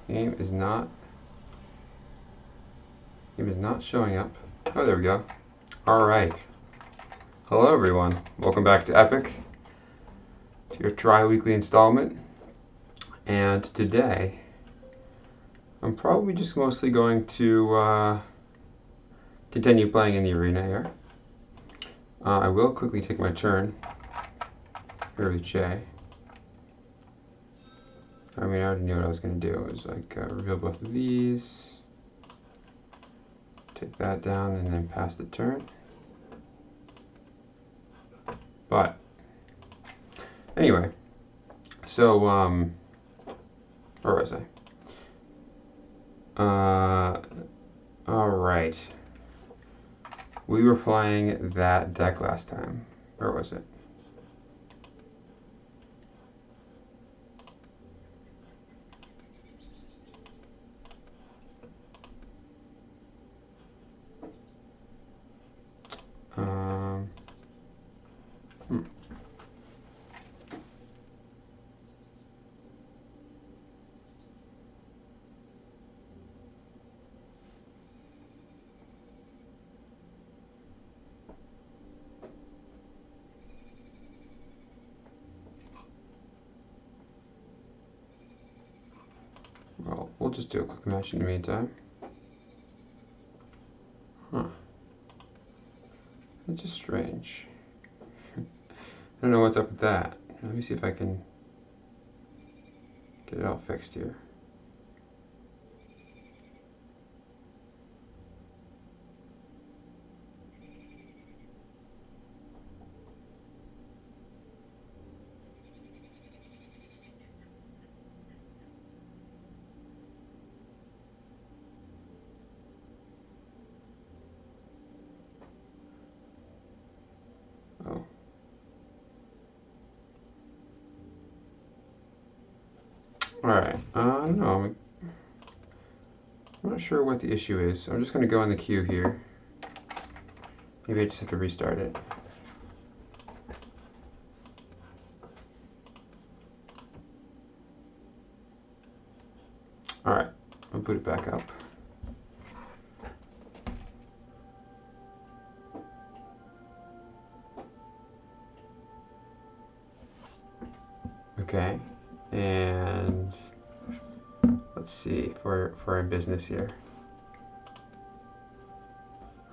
Game is not showing up. Oh, there we go. All right. Hello, everyone. Welcome back to Epic, to your tri-weekly installment. And today, I'm probably just mostly going to continue playing in the arena here. I will quickly take my turn here with Jay. I mean, I already knew what I was going to do. It was like reveal both of these, take that down, and then pass the turn. But anyway, so where was I? All right. We were playing that deck last time. Where was it? Hmm. Well, we'll just do a quick match in the meantime. Huh. That's just strange. I don't know what's up with that. Let me see if I can get it all fixed here. Oh. Alright, I don't know. I'm not sure what the issue is, so I'm just going to go in the queue here. Maybe I just have to restart it. Alright, I'll boot it back up. Okay, and let's see for our business here.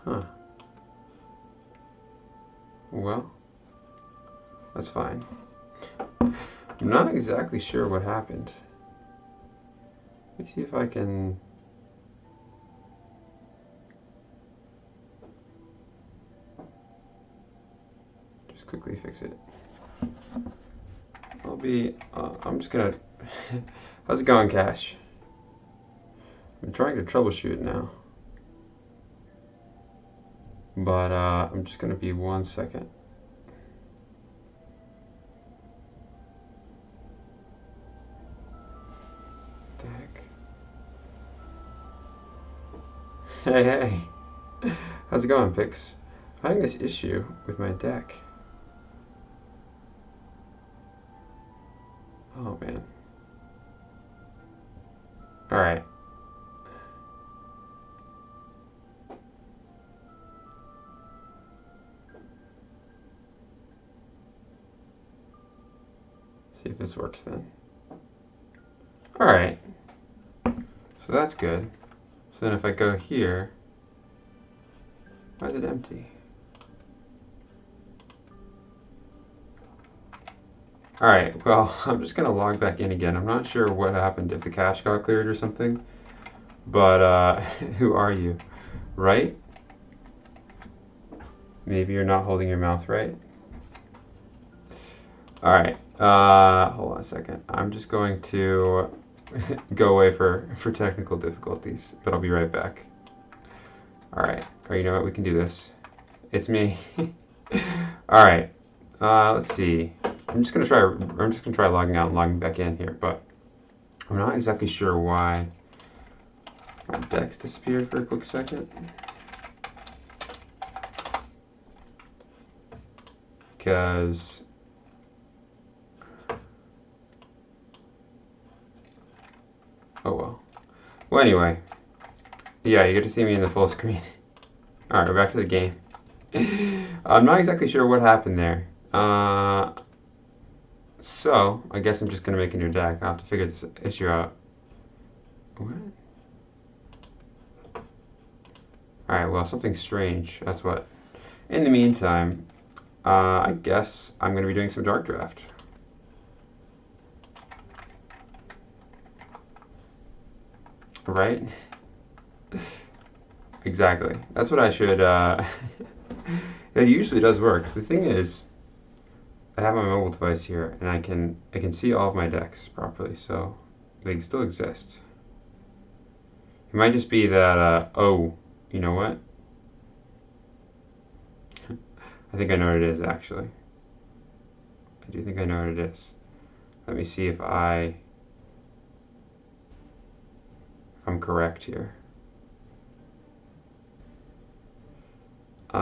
Huh. Well, that's fine. I'm not exactly sure what happened. Let me see if I can... just quickly fix it. I'm just gonna... How's it going, Cash? I'm trying to troubleshoot it now. But I'm just gonna be 1 second. What the heck? Hey, hey. How's it going, Pix? I'm having this issue with my deck. Oh, man. Alright. See if this works then. Alright. So that's good. So then if I go here, why is it empty? Alright, well, I'm just going to log back in again. I'm not sure what happened, if the cache got cleared or something. But, who are you? Right? Maybe you're not holding your mouth right. Alright, hold on a second. I'm just going to go away for technical difficulties, but I'll be right back. Alright, or you know what, we can do this. It's me. Alright, let's see. I'm just gonna try logging out and logging back in here, but I'm not exactly sure why my deck's disappeared for a quick second. Because oh well. Well, anyway, yeah, you get to see me in the full screen. All right, we're back to the game. I'm not exactly sure what happened there. So I guess I'm just gonna make a new deck. I'll have to figure this issue out. What? All right, well, something strange. That's what. In the meantime, I guess I'm going to be doing some Dark Draft. Right? Exactly. That's what I should. It usually does work. The thing is, I have my mobile device here, and I can see all of my decks properly, so they still exist. It might just be that. Oh, you know what? I think I know what it is, actually. I do think I know what it is. Let me see if I'm correct here. If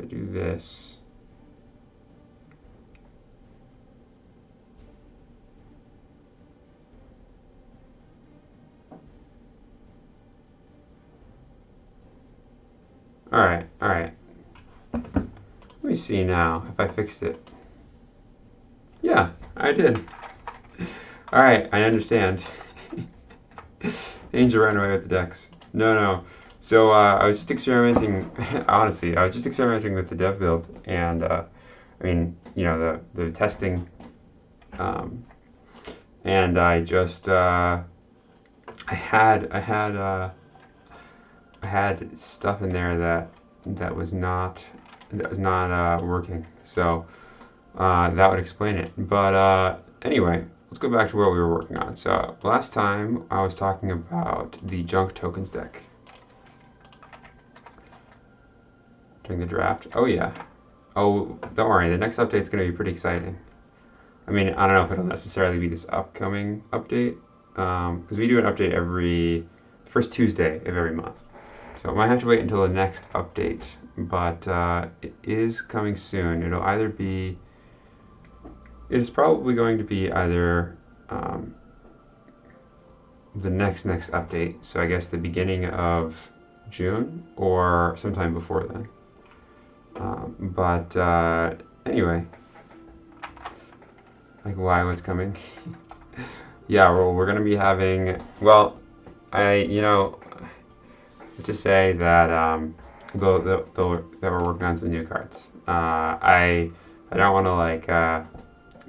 I do this. All right. Let me see now if I fixed it. Yeah, I did. All right, I understand. Angel ran away with the decks. No. So I was just experimenting. Honestly, I was just experimenting with the dev build, and I mean, you know, the testing, and I just I had stuff in there that was not working. So that would explain it. But anyway, let's go back to what we were working on. So last time I was talking about the junk tokens deck during the draft. Oh yeah. Oh, don't worry. The next update's going to be pretty exciting. I mean, I don't know if it'll necessarily be this upcoming update, because we do an update every first Tuesday of every month. So I might have to wait until the next update, but it is coming soon. It is probably going to be either the next update, so I guess the beginning of June or sometime before then. But anyway, like why what's coming? Yeah, well, we're gonna be having. Well, to say that that we're working on some new cards. I don't want to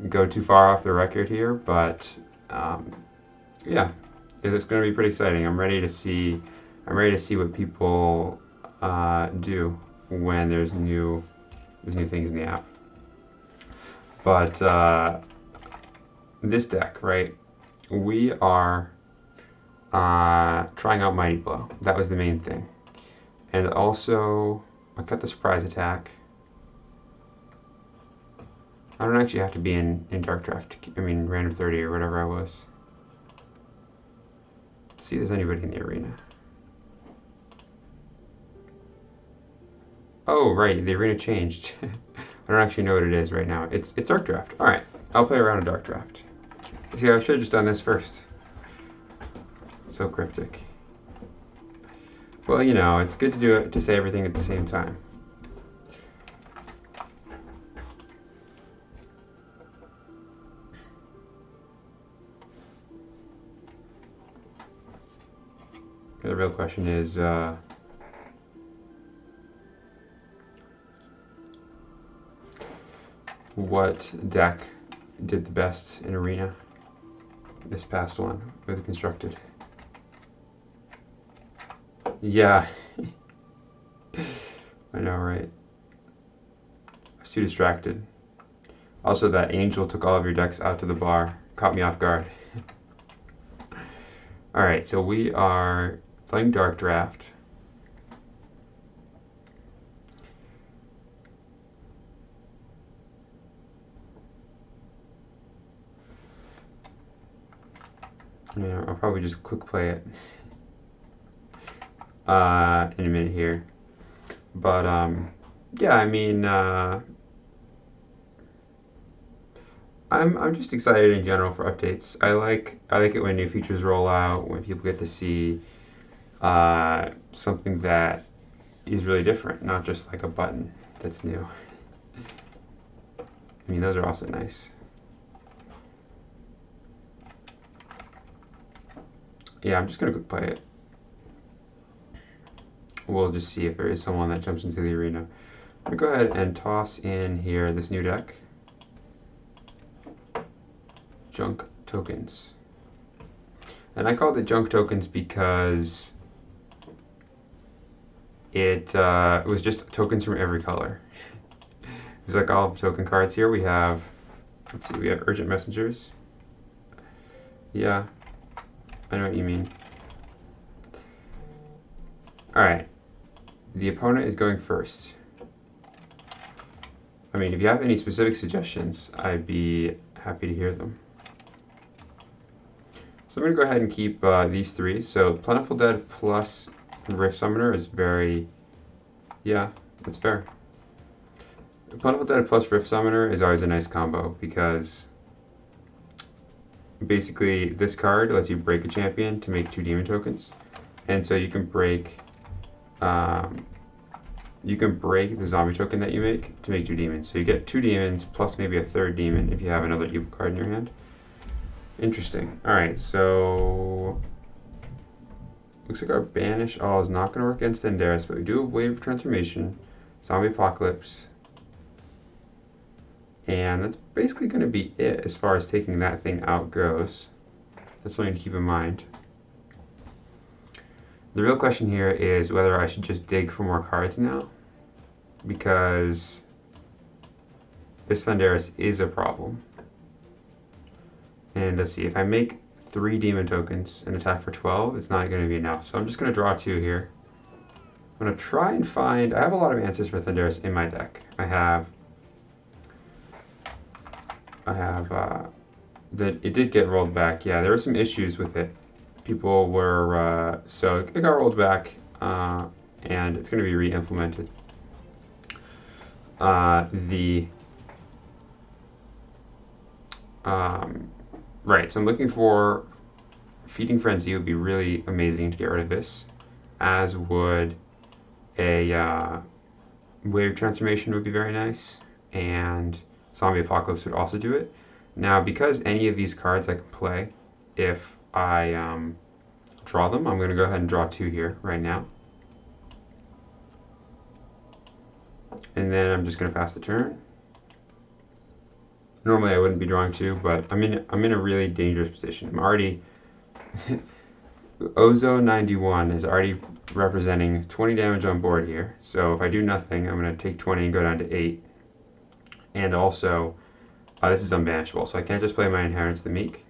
go too far off the record here, but yeah, it's going to be pretty exciting. I'm ready to see what people do when there's new things in the app. But this deck, right? We are trying out Mighty Blow. That was the main thing. And also, I cut the surprise attack. I don't actually have to be in Dark Draft. I mean, random 30 or whatever I was. Let's see if there's anybody in the arena. Oh, right, the arena changed. I don't actually know what it is right now. It's Dark Draft. All right, I'll play around in Dark Draft. See, I should have just done this first. So cryptic. Well, you know, it's good to do it, to say everything at the same time. The real question is, what deck did the best in Arena this past one with Constructed? Yeah. I know, right? I was too distracted. Also, that Angel took all of your decks out to the bar. Caught me off guard. Alright, so we are playing Dark Draft. Yeah, I'll probably just quick play it in a minute here. But yeah, I mean, I'm just excited in general for updates. I like it when new features roll out, when people get to see something that is really different, not just like a button that's new. I mean, those are also nice. Yeah, I'm just gonna go play it. We'll just see if there is someone that jumps into the arena. I'm gonna go ahead and toss in here this new deck. Junk tokens. And I called it junk tokens because it was just tokens from every color. There's like all the token cards here. We have, let's see, we have Urgent Messengers. Yeah, I know what you mean. Alright, the opponent is going first. I mean, if you have any specific suggestions, I'd be happy to hear them. So I'm going to go ahead and keep these three. So Plentiful Dead plus Rift Summoner is very, yeah, that's fair. Plentiful Dead plus Rift Summoner is always a nice combo because basically this card lets you break a champion to make 2 demon tokens, and so you can break the zombie token that you make to make 2 demons. So you get 2 demons plus maybe a 3rd demon if you have another evil card in your hand. Interesting. Alright, so looks like our Banish All is not going to work against Thandaris, but we do have Wave of Transformation, Zombie Apocalypse, and that's basically going to be it as far as taking that thing out goes. That's something to keep in mind. The real question here is whether I should just dig for more cards now, because this Thandaris is a problem. And let's see, if I make 3 demon tokens and attack for 12, it's not going to be enough. So I'm just going to draw 2 here. I'm going to try and find, I have a lot of answers for Thandaris in my deck. I have it did get rolled back. Yeah, there were some issues with it. People were, so it got rolled back, and it's going to be re-implemented. Right, so I'm looking for Feeding Frenzy would be really amazing to get rid of this, as would a Wave Transformation would be very nice, and Zombie Apocalypse would also do it. Now, because any of these cards I can play, if I draw them, I'm going to go ahead and draw 2 here right now. And then I'm just going to pass the turn. Normally I wouldn't be drawing 2, but I'm in a really dangerous position. I'm already Ozo91 is already representing 20 damage on board here. So if I do nothing, I'm going to take 20 and go down to 8. And also, this is unbanishable, so I can't just play my Inheritance the Meek.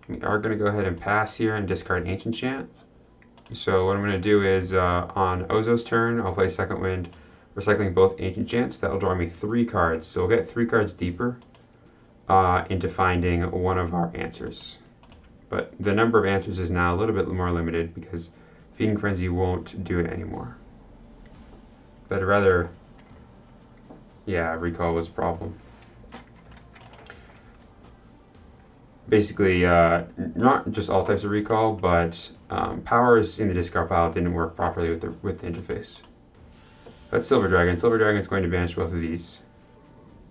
We are going to go ahead and pass here and discard Ancient Chant. So what I'm going to do is, on Ozo's turn, I'll play Second Wind, recycling both Ancient Chants. That will draw me 3 cards, so we'll get 3 cards deeper into finding one of our answers. But the number of answers is now a little bit more limited because Feeding Frenzy won't do it anymore. But rather, yeah, recall was a problem. Basically, not just all types of recall, but powers in the discard pile didn't work properly with the interface. That's Silver Dragon. Silver Dragon is going to banish both of these.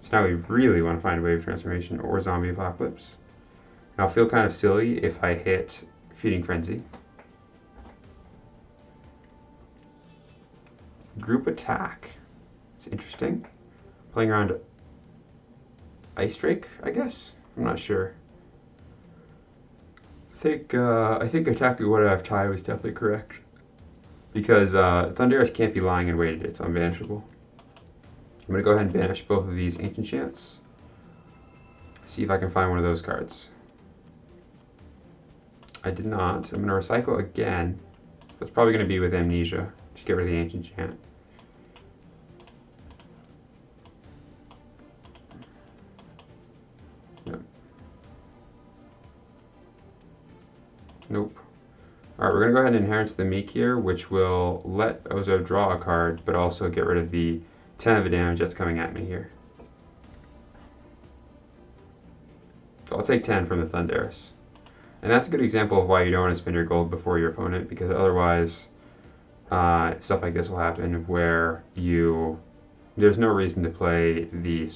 So now we really want to find Wave Transformation or Zombie Apocalypse. And I'll feel kind of silly if I hit Feeding Frenzy. Group Attack. It's interesting. Playing around Ice Drake, I guess? I'm not sure. I think Attack What I Have Tie was definitely correct. Because Thandaris can't be lying in waited, it's unbanishable. I'm going to go ahead and banish both of these Ancient Chants. See if I can find one of those cards. I did not. I'm going to recycle again. That's probably going to be with Amnesia. Just get rid of the Ancient Chant. Yep. Nope. Alright, we're going to go ahead and Inheritance the Meek here, which will let Ozo draw a card, but also get rid of the 10 of the damage that's coming at me here. So I'll take 10 from the Thunderous. And that's a good example of why you don't want to spend your gold before your opponent, because otherwise stuff like this will happen where there's no reason to play the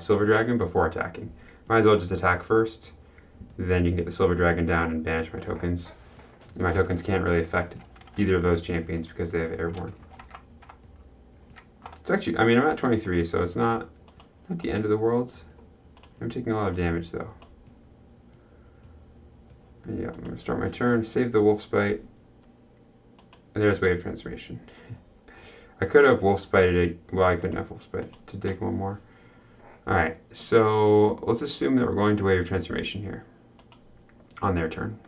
Silver Dragon before attacking. Might as well just attack first, then you can get the Silver Dragon down and banish my tokens. And my tokens can't really affect either of those champions because they have Airborne. It's actually, I mean, I'm at 23, so it's not the end of the world. I'm taking a lot of damage though. Yeah, I'm gonna start my turn, save the Wolfspite. And there's Wave Transformation. I could have Wolfspited it, well, I couldn't have Wolfspite to dig one more. Alright, so let's assume that we're going to Wave Transformation here on their turn.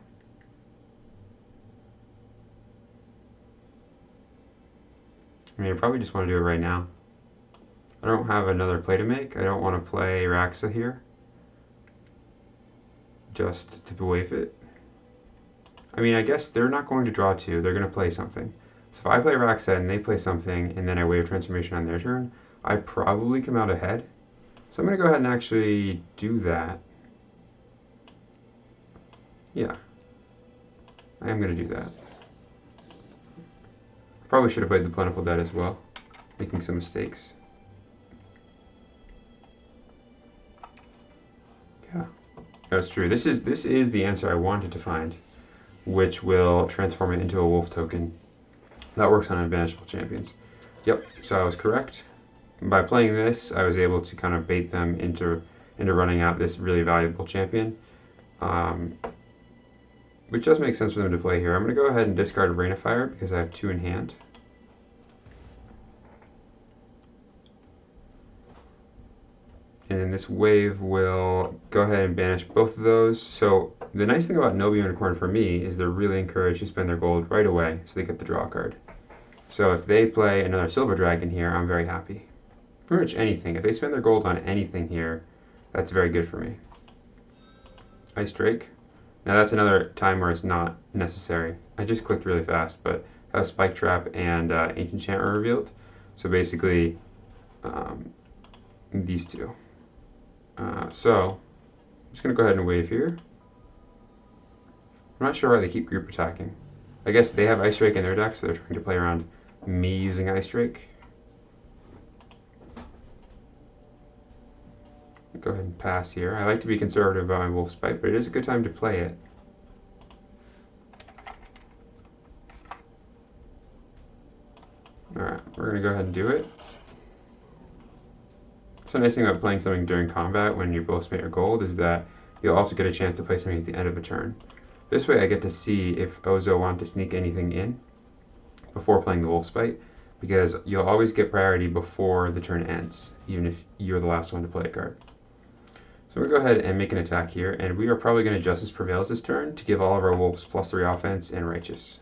I mean, I probably just want to do it right now. I don't have another play to make. I don't want to play Raxa here just to wave it. I mean, I guess they're not going to draw two. They're going to play something. So if I play Raxa and they play something and then I Wave Transformation on their turn, I probably come out ahead. So I'm going to go ahead and actually do that. Yeah, I am going to do that. Probably should have played the Plentiful Dead as well, making some mistakes. Yeah, that's true. This is the answer I wanted to find, which will transform it into a wolf token. That works on unbanishable champions. Yep, so I was correct. By playing this, I was able to kind of bait them into running out this really valuable champion. Which does make sense for them to play here. I'm going to go ahead and discard Rain of Fire because I have 2 in hand. And this wave will go ahead and banish both of those. So the nice thing about Noble Unicorn for me is they're really encouraged to spend their gold right away so they get the draw card. So if they play another Silver Dragon here, I'm very happy. Pretty much anything. If they spend their gold on anything here, that's very good for me. Ice Drake. Now that's another time where it's not necessary. I just clicked really fast, but that was Spike Trap and Ancient Enchantment revealed. So basically, these two. So, I'm just going to go ahead and wave here. I'm not sure why they keep group attacking. I guess they have Ice Drake in their deck, so they're trying to play around me using Ice Drake. Go ahead and pass here. I like to be conservative about my Wolfspite, but it is a good time to play it. Alright, we're going to go ahead and do it. So the nice thing about playing something during combat when you both spent your gold is that you'll also get a chance to play something at the end of a turn. This way I get to see if Ozo wanted to sneak anything in before playing the Wolfspite, because you'll always get priority before the turn ends, even if you're the last one to play a card. So we'll go ahead and make an attack here, and we are probably going to Justice Prevails this turn to give all of our wolves +3 offense and Righteous.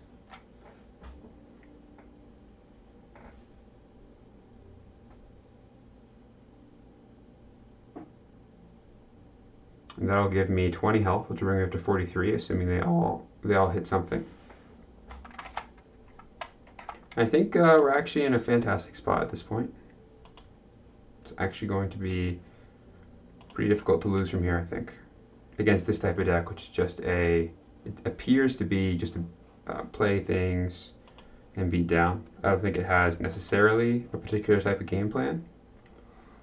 And that'll give me 20 health, which will bring me up to 43, assuming they all hit something. I think we're actually in a fantastic spot at this point. It's actually going to be pretty difficult to lose from here, I think, against this type of deck, which is just it appears to be just a play things and beat down. I don't think it has necessarily a particular type of game plan.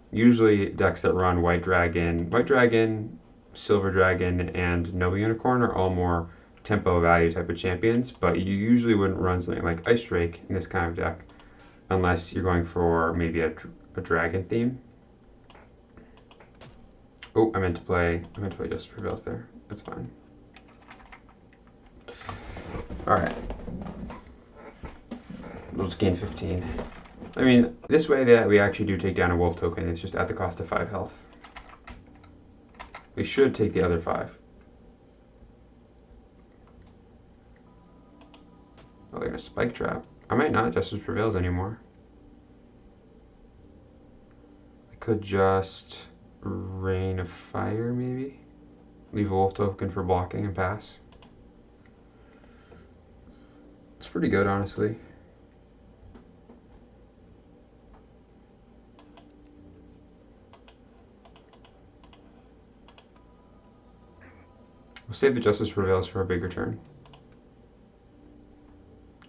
Usually decks that run White Dragon, Silver Dragon, and Noble Unicorn are all more tempo value type of champions, but you usually wouldn't run something like Ice Drake in this kind of deck unless you're going for maybe a dragon theme. Oh, I meant to play Justice Prevails there. That's fine. Alright. We'll just gain 15. I mean, this way that we actually do take down a wolf token, it's just at the cost of 5 health. We should take the other 5. Oh, they're gonna Spike Trap. I might not Justice Prevails anymore. I could just Rain of Fire, maybe? Leave a wolf token for blocking and pass. It's pretty good, honestly. save the Justice Prevails for a bigger turn.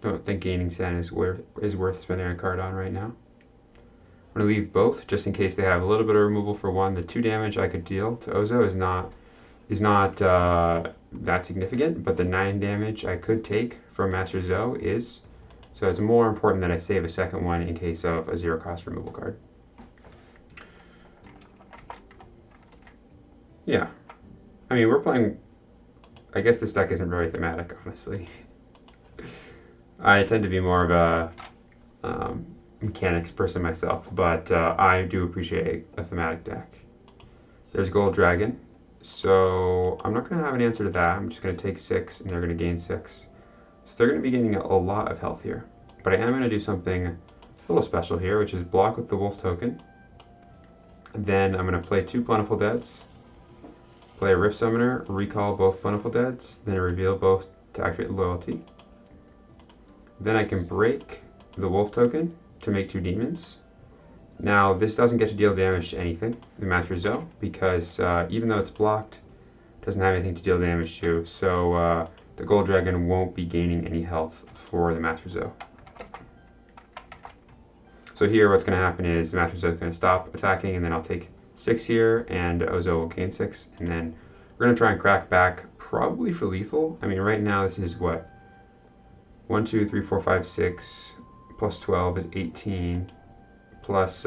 Don't think gaining 10 is worth spending a card on right now. I'm going to leave both just in case they have a little bit of removal for one. The 2 damage I could deal to Ozo is not that significant, but the 9 damage I could take from Master Zo is. So it's more important that I save a second one in case of a 0-cost removal card. Yeah. I mean, we're playing... I guess this deck isn't very thematic, honestly. I tend to be more of a mechanics person myself, but I do appreciate a thematic deck. There's Gold Dragon. So I'm not going to have an answer to that. I'm just going to take 6, and they're going to gain 6. So they're going to be gaining a lot of health here. But I am going to do something a little special here, which is block with the Wolf token. Then I'm going to play 2 Plentiful Deads, play a Rift Summoner, recall both Plentiful Deads, then reveal both to activate Loyalty. Then I can break the Wolf token to make 2 demons. Now, this doesn't get to deal damage to anything, the Master Zo, because even though it's blocked, it doesn't have anything to deal damage to, so the Gold Dragon won't be gaining any health for the Master Zo. So here what's going to happen is the Master Zo is going to stop attacking, and then I'll take 6 here, and Ozo will gain 6, and then we're going to try and crack back, probably for lethal. I mean, right now this is what? 1, 2, 3, 4, 5, 6, plus 12 is 18. Plus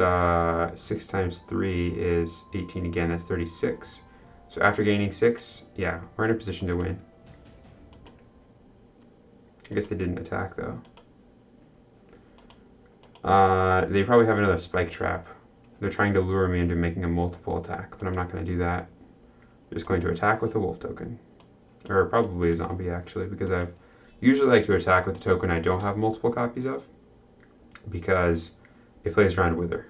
6 times 3 is 18 again, that's 36. So after gaining 6, yeah, we're in a position to win. I guess they didn't attack though. They probably have another Spike Trap. They're trying to lure me into making a multiple attack, but I'm not going to do that. I'm just going to attack with a Wolf token. Or probably a Zombie actually, because I usually like to attack with the token I don't have multiple copies of, because it plays around Wither.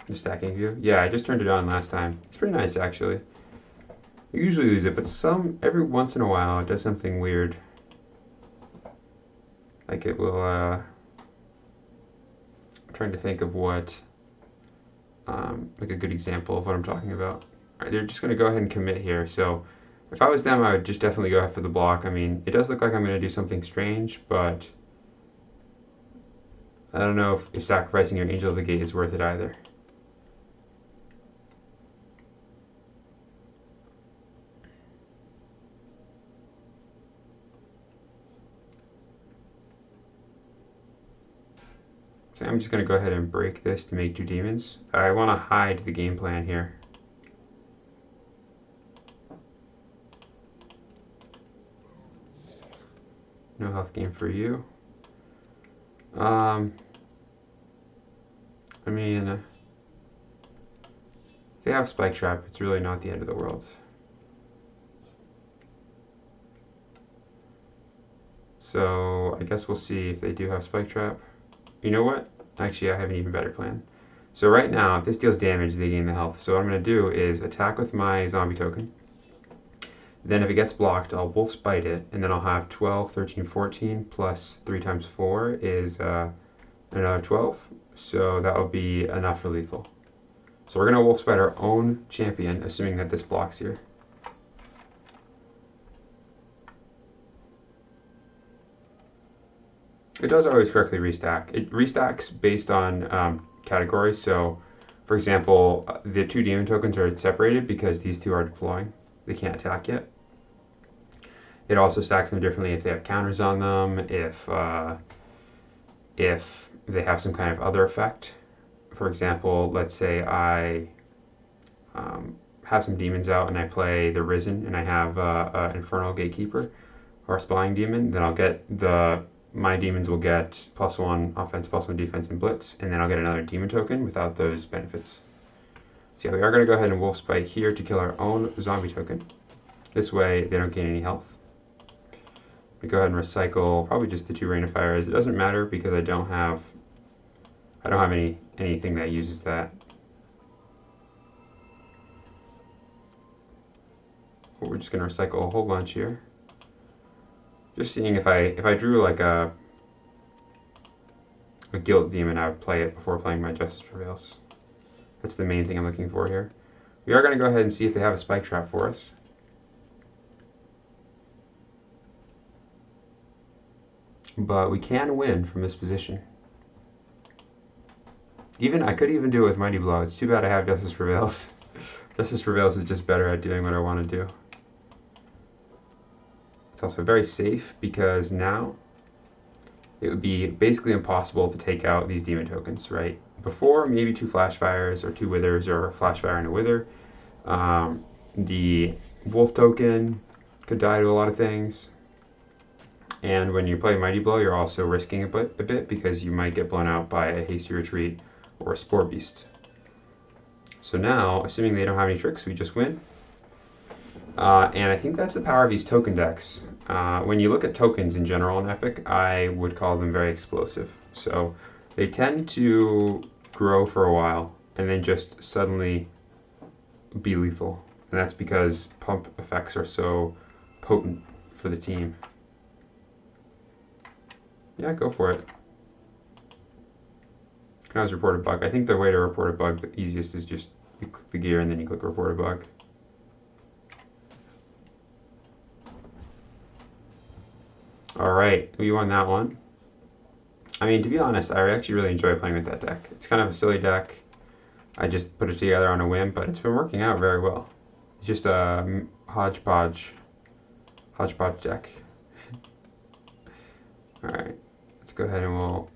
The stacking view? Yeah, I just turned it on last time. It's pretty nice actually. I usually use it, but every once in a while it does something weird. Like it will, I'm trying to think of what, like a good example of what I'm talking about. Alright, they're just going to go ahead and commit here, so if I was them, I would just definitely go for the block. I mean, it does look like I'm going to do something strange, but I don't know if sacrificing your Angel of the Gate is worth it either. So I'm just going to go ahead and break this to make 2 demons. I want to hide the game plan here. No health gain for you. I mean, if they have Spike Trap, it's really not the end of the world. So I guess we'll see if they do have Spike Trap. You know what? Actually, I have an even better plan. So right now, if this deals damage, they gain the health. So what I'm going to do is attack with my Zombie token. Then if it gets blocked, I'll Wolf Spite it, and then I'll have 12, 13, 14, plus 3 times 4 is another 12. So that will be enough for lethal. So we're going to Wolf Spite our own champion, assuming that this blocks here. It does always correctly restack. It restacks based on categories. So, for example, the 2 demon tokens are separated because these 2 are deploying. They can't attack yet. It also stacks them differently if they have counters on them, if they have some kind of other effect. For example, let's say I have some demons out and I play the Risen and I have an Infernal Gatekeeper or a Spying Demon, then I'll get my demons will get +1 offense, +1 defense, and Blitz, and then I'll get another demon token without those benefits. So yeah, we are going to go ahead and Wolf Spite here to kill our own zombie token. This way they don't gain any health. We go ahead and recycle probably just the 2 Rain of Fires. It doesn't matter because I don't have anything that uses that. But we're just going to recycle a whole bunch here. Just seeing if I drew like a Guilt Demon, I would play it before playing my Justice Prevails. That's the main thing I'm looking for here. We are going to go ahead and see if they have a spike trap for us. But we can win from this position. I could even do it with Mighty Blow. It's too bad I have Justice Prevails. Justice Prevails is just better at doing what I want to do. It's also very safe because now it would be basically impossible to take out these demon tokens, right? Before, maybe 2 Flash Fires or 2 Withers or a Flash Fire and a Wither. The Wolf token could die to a lot of things. And when you play Mighty Blow, you're also risking a bit because you might get blown out by a Hasty Retreat or a Spore Beast. So now, assuming they don't have any tricks, we just win. And I think that's the power of these token decks. When you look at tokens in general in Epic, I would call them very explosive. So they tend to grow for a while and then just suddenly be lethal. And that's because pump effects are so potent for the team. Yeah, go for it. Can always report a bug. I think the way to report a bug, the easiest is just you click the gear and then you click report a bug. Alright, we won that one. I mean, to be honest, I actually really enjoy playing with that deck. It's kind of a silly deck. I just put it together on a whim, but it's been working out very well. It's just a hodgepodge deck. Alright, let's go ahead and we'll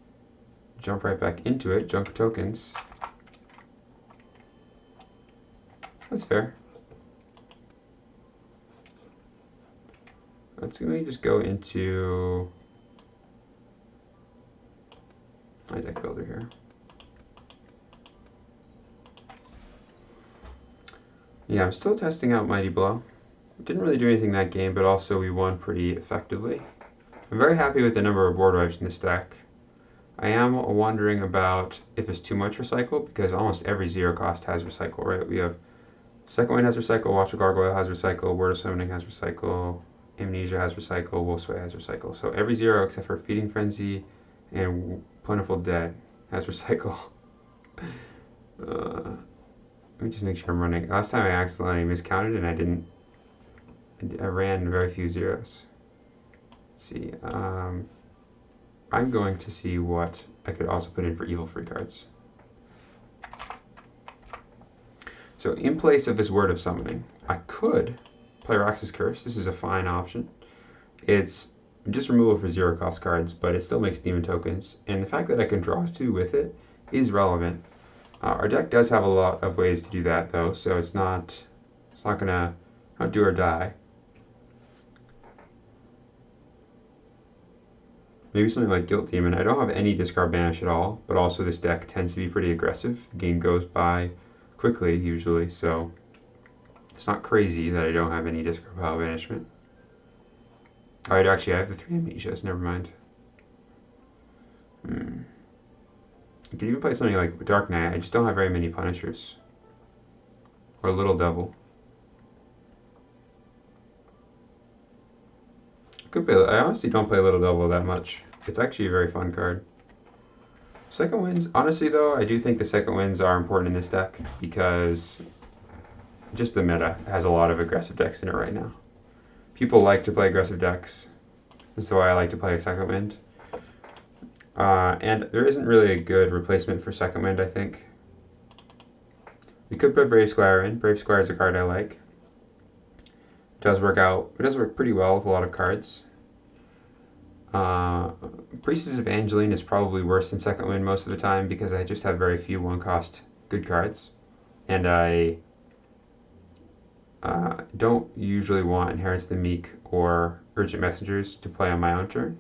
jump right back into it. Junk tokens. That's fair. Let me just go into my deck builder here. Yeah, I'm still testing out Mighty Blow. Didn't really do anything that game, but also we won pretty effectively. I'm very happy with the number of board wipes in this deck. I am wondering about if it's too much recycle, because almost every 0 cost has recycle, right? We have Second Wind has recycle, Watch of Gargoyle has recycle, Word of Summoning has recycle, Amnesia has recycle, Wolfsway has recycle. So every 0 except for Feeding Frenzy and Plentiful Dead has recycle. Let me just make sure I'm running. Last time I accidentally miscounted and I ran very few 0s. Let's see. I'm going to see what I could also put in for evil free cards. So in place of this Word of Summoning, I could play Roxas Curse. This is a fine option. It's just removal for 0 cost cards, but it still makes demon tokens. And the fact that I can draw 2 with it is relevant. Our deck does have a lot of ways to do that though, so it's not gonna do or die. Maybe something like Guilt Demon. I don't have any discard banish at all, but also this deck tends to be pretty aggressive. The game goes by quickly usually, so it's not crazy that I don't have any discard pile banishment. Alright, actually I have the 3 Amnesias, never mind. You could even play something like Dark Knight. I just don't have very many Punishers. Or Little Devil. I honestly don't play Little Devil that much. It's actually a very fun card. Second Winds, honestly though, I do think the Second Winds are important in this deck because just the meta has a lot of aggressive decks in it right now. People like to play aggressive decks. This is why I like to play a Second Wind. And there isn't really a good replacement for Second Wind, I think. We could put Brave Squire in. Brave Squire is a card I like. It does work pretty well with a lot of cards. Priestess of Angeline is probably worse than Second Wind most of the time because I just have very few 1-cost good cards. And I don't usually want Inherits the Meek or Urgent Messengers to play on my own turn.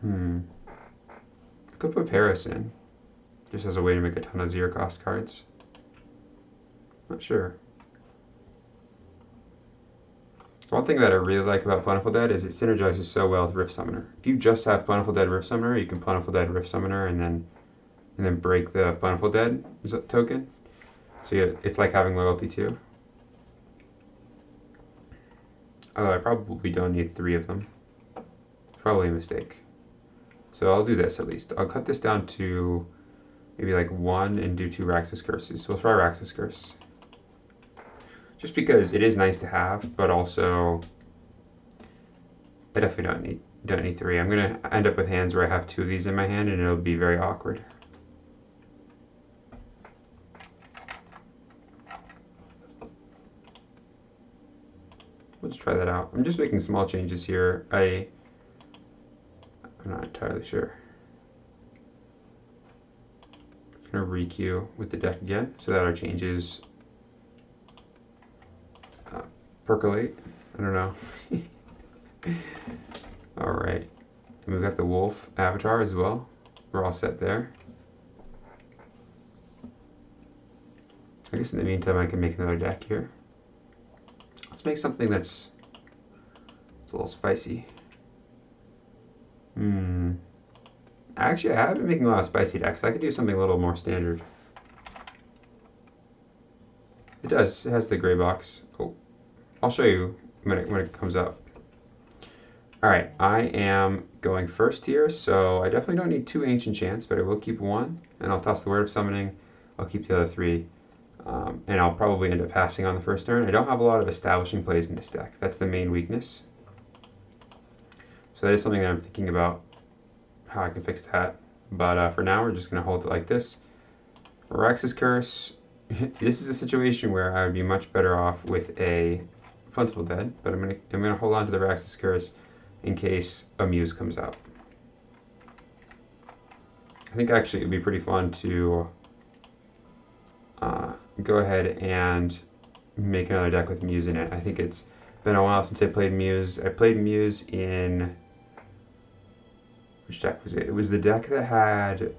I could put Paris in, just as a way to make a ton of 0 cost cards. Not sure. One thing that I really like about Plentiful Dead is it synergizes so well with Rift Summoner. If you just have Plentiful Dead Rift Summoner, you can Plentiful Dead Rift Summoner and then break the Plentiful Dead token. So yeah, it's like having loyalty too. Although I probably don't need 3 of them. Probably a mistake. So I'll do this at least. I'll cut this down to maybe like 1 and do 2 Raxus Curses. So we'll try Raxus Curse. Just because it is nice to have, but also I definitely don't need 3. I'm gonna end up with hands where I have 2 of these in my hand and it'll be very awkward. Let's try that out. I'm just making small changes here. I'm not entirely sure. I'm gonna re-queue with the deck again so that our changes percolate. I don't know. Alright. And we've got the wolf avatar as well. We're all set there. I guess in the meantime I can make another deck here. Let's make something that's a little spicy. Actually, I have been making a lot of spicy decks. I could do something a little more standard. It does. It has the gray box. Oh, I'll show you when it comes up. Alright, I am going first here, so I definitely don't need 2 Ancient Chants, but I will keep 1, and I'll toss the Word of Summoning. I'll keep the other 3, and I'll probably end up passing on the first turn. I don't have a lot of establishing plays in this deck. That's the main weakness. So that is something that I'm thinking about, how I can fix that. But for now, we're just going to hold it like this. Raxus Curse. This is a situation where I would be much better off with a Plentiful Dead, but I'm gonna hold on to the Raxus Curse in case a Muse comes out. I think actually it would be pretty fun to go ahead and make another deck with Muse in it. I think it's been a while since I played Muse. I played Muse in... which deck was it? It was the deck that had...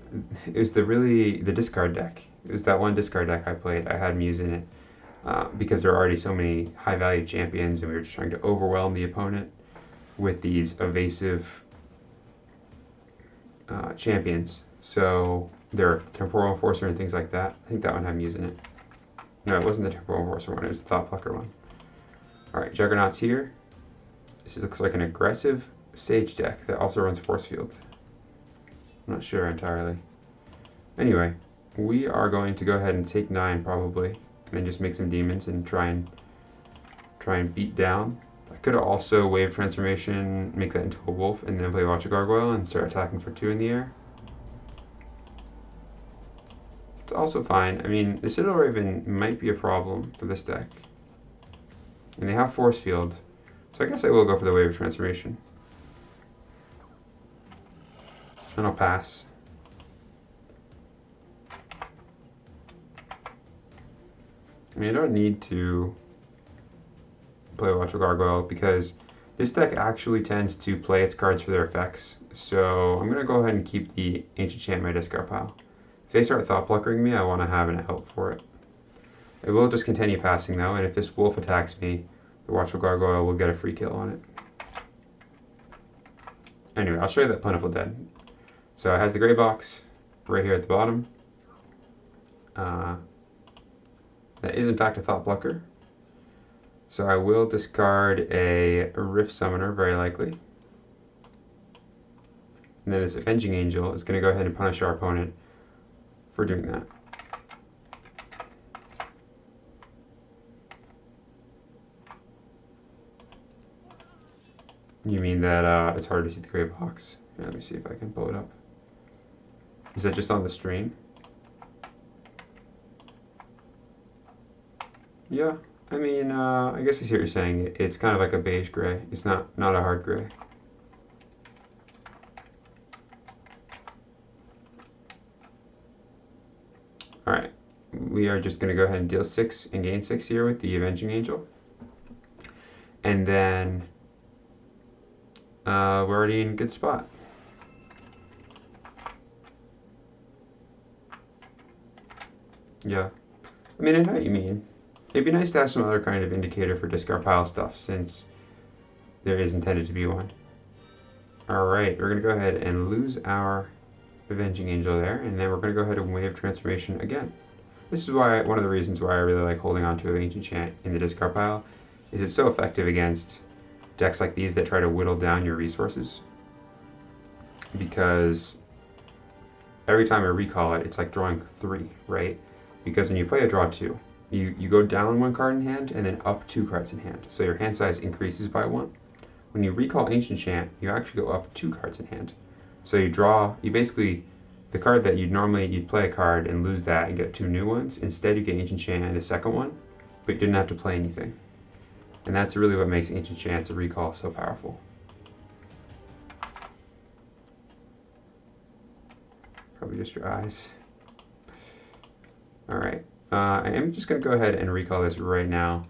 it was the discard deck. It was that one discard deck I played. I had Muse in it because there are already so many high-value champions and we were just trying to overwhelm the opponent with these evasive champions. So there are Temporal Enforcer and things like that. I think that one had Muse in it. No, it wasn't the Temporal Enforcer one. It was the Thought Plucker one. Alright, Juggernaut's here. This looks like an aggressive Sage deck that also runs Force Field. I'm not sure entirely. Anyway, we are going to go ahead and take 9 probably, and then just make some demons and try and beat down. I could also wave transformation, make that into a wolf, and then play Watch a Gargoyle and start attacking for 2 in the air. It's also fine. I mean, the Citadel Raven might be a problem for this deck. And they have Force Field, so I guess I will go for the wave transformation. And I'll pass. I mean, I don't need to play Watch a Gargoyle because this deck actually tends to play its cards for their effects. So I'm going to go ahead and keep the Ancient Chant in my discard pile. If they start Thought Pluckering me, I want to have an out for it. I will just continue passing though, and if this wolf attacks me, the Watchful Gargoyle will get a free kill on it. Anyway, I'll show you that Plentiful Dead. So it has the gray box right here at the bottom. That is in fact a Thought Plucker. So I will discard a Rift Summoner, very likely. And then this Avenging Angel is going to go ahead and punish our opponent for doing that. You mean that it's hard to see the gray box? Yeah, let me see if I can pull it up. Is that just on the stream? Yeah, I mean, I guess I see what you're saying. It's kind of like a beige gray. It's not a hard gray. Alright, we are just going to go ahead and deal 6 and gain 6 here with the Avenging Angel. And then we're already in a good spot. Yeah, I mean, I know what you mean. It'd be nice to have some other kind of indicator for discard pile stuff since there is intended to be one. Alright, we're going to go ahead and lose our Avenging Angel there, and then we're going to go ahead and wave transformation again. This is why one of the reasons why I really like holding on to an Ancient Chant in the discard pile is it's so effective against decks like these that try to whittle down your resources. Because every time I recall it, it's like drawing 3, right? Because when you play a draw 2, you go down 1 card in hand and then up 2 cards in hand. So your hand size increases by 1. When you recall Ancient Chant, you actually go up 2 cards in hand. So you basically, the card that you'd play a card and lose that and get 2 new ones. Instead, you get Ancient Chant and a second one, but you didn't have to play anything. And that's really what makes Ancient Chant's a recall so powerful. Probably just your eyes. Alright, I am just going to go ahead and recall this right now.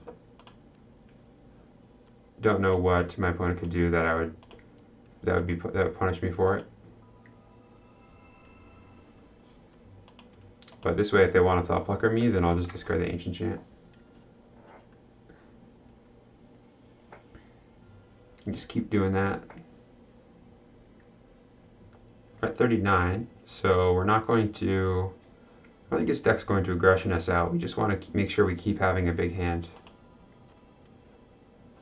Don't know what my opponent could do that would punish me for it. But this way, if they want to Thought Plucker me, then I'll just discard the Ancient Chant. And just keep doing that. We're at 39, so we're not going to... I don't think this deck's going to aggression us out. We just want to make sure we keep having a big hand.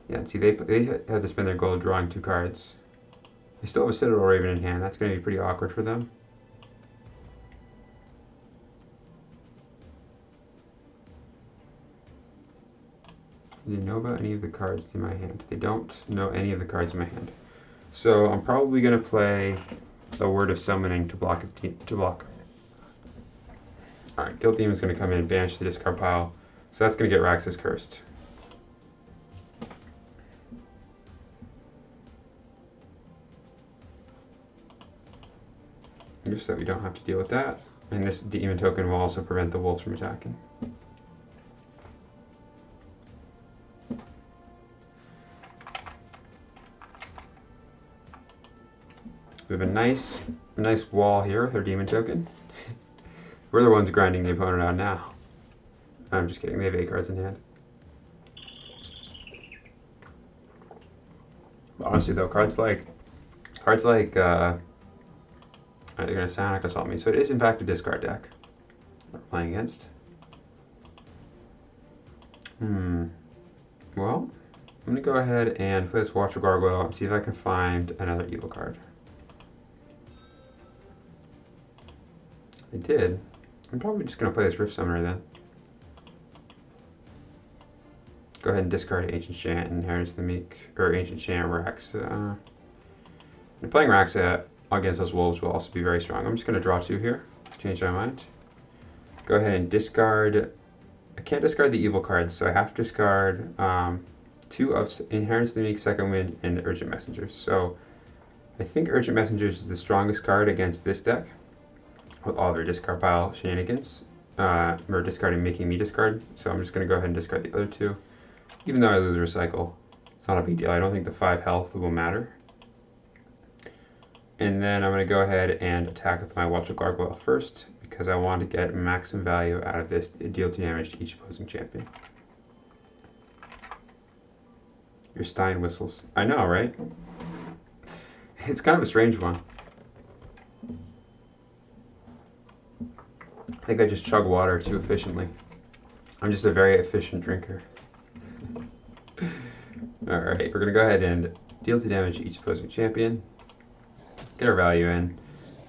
Yeah, see, they had to spend their gold drawing 2 cards. They still have a Citadel Raven in hand. That's going to be pretty awkward for them. Do they know about any of the cards in my hand? They don't know any of the cards in my hand. So I'm probably going to play a Word of Summoning to block. Alright, Guild Demon's going to come in and banish the discard pile. So that's going to get Raxus cursed. Just so we don't have to deal with that. And this Demon token will also prevent the wolves from attacking. We have a nice wall here with our Demon token. We're the ones grinding the opponent out now. I'm just kidding, they have 8 cards in hand. But honestly though, cards like they're going to Sonic Assault me, so it is in fact a discard deck we're playing against. Well, I'm going to go ahead and play this Watcher Gargoyle and see if I can find another evil card. I did. I'm probably just going to play this Rift Summoner then. Go ahead and discard Ancient Chant and Inheritance the Meek, or Ancient Chant Rax. Playing Rax against those wolves will also be very strong. I'm just going to draw 2 here, change my mind. Go ahead and discard. I can't discard the evil cards, so I have to discard 2 of Inheritance of the Meek, Second Wind, and Urgent Messengers. So I think Urgent Messengers is the strongest card against this deck with all their discard pile shenanigans, or discarding, making me discard. So I'm just going to go ahead and discard the other 2. Even though I lose Recycle, it's not a big deal. I don't think the 5 health will matter. And then I'm going to go ahead and attack with my Watcher Gargoyle first, because I want to get maximum value out of this, deal 2 damage to each opposing champion. Your Stein whistles. I know, right? It's kind of a strange one. I think I just chug water too efficiently. I'm just a very efficient drinker. Alright, we're going to go ahead and deal 2 damage to each opposing champion. Get our value in.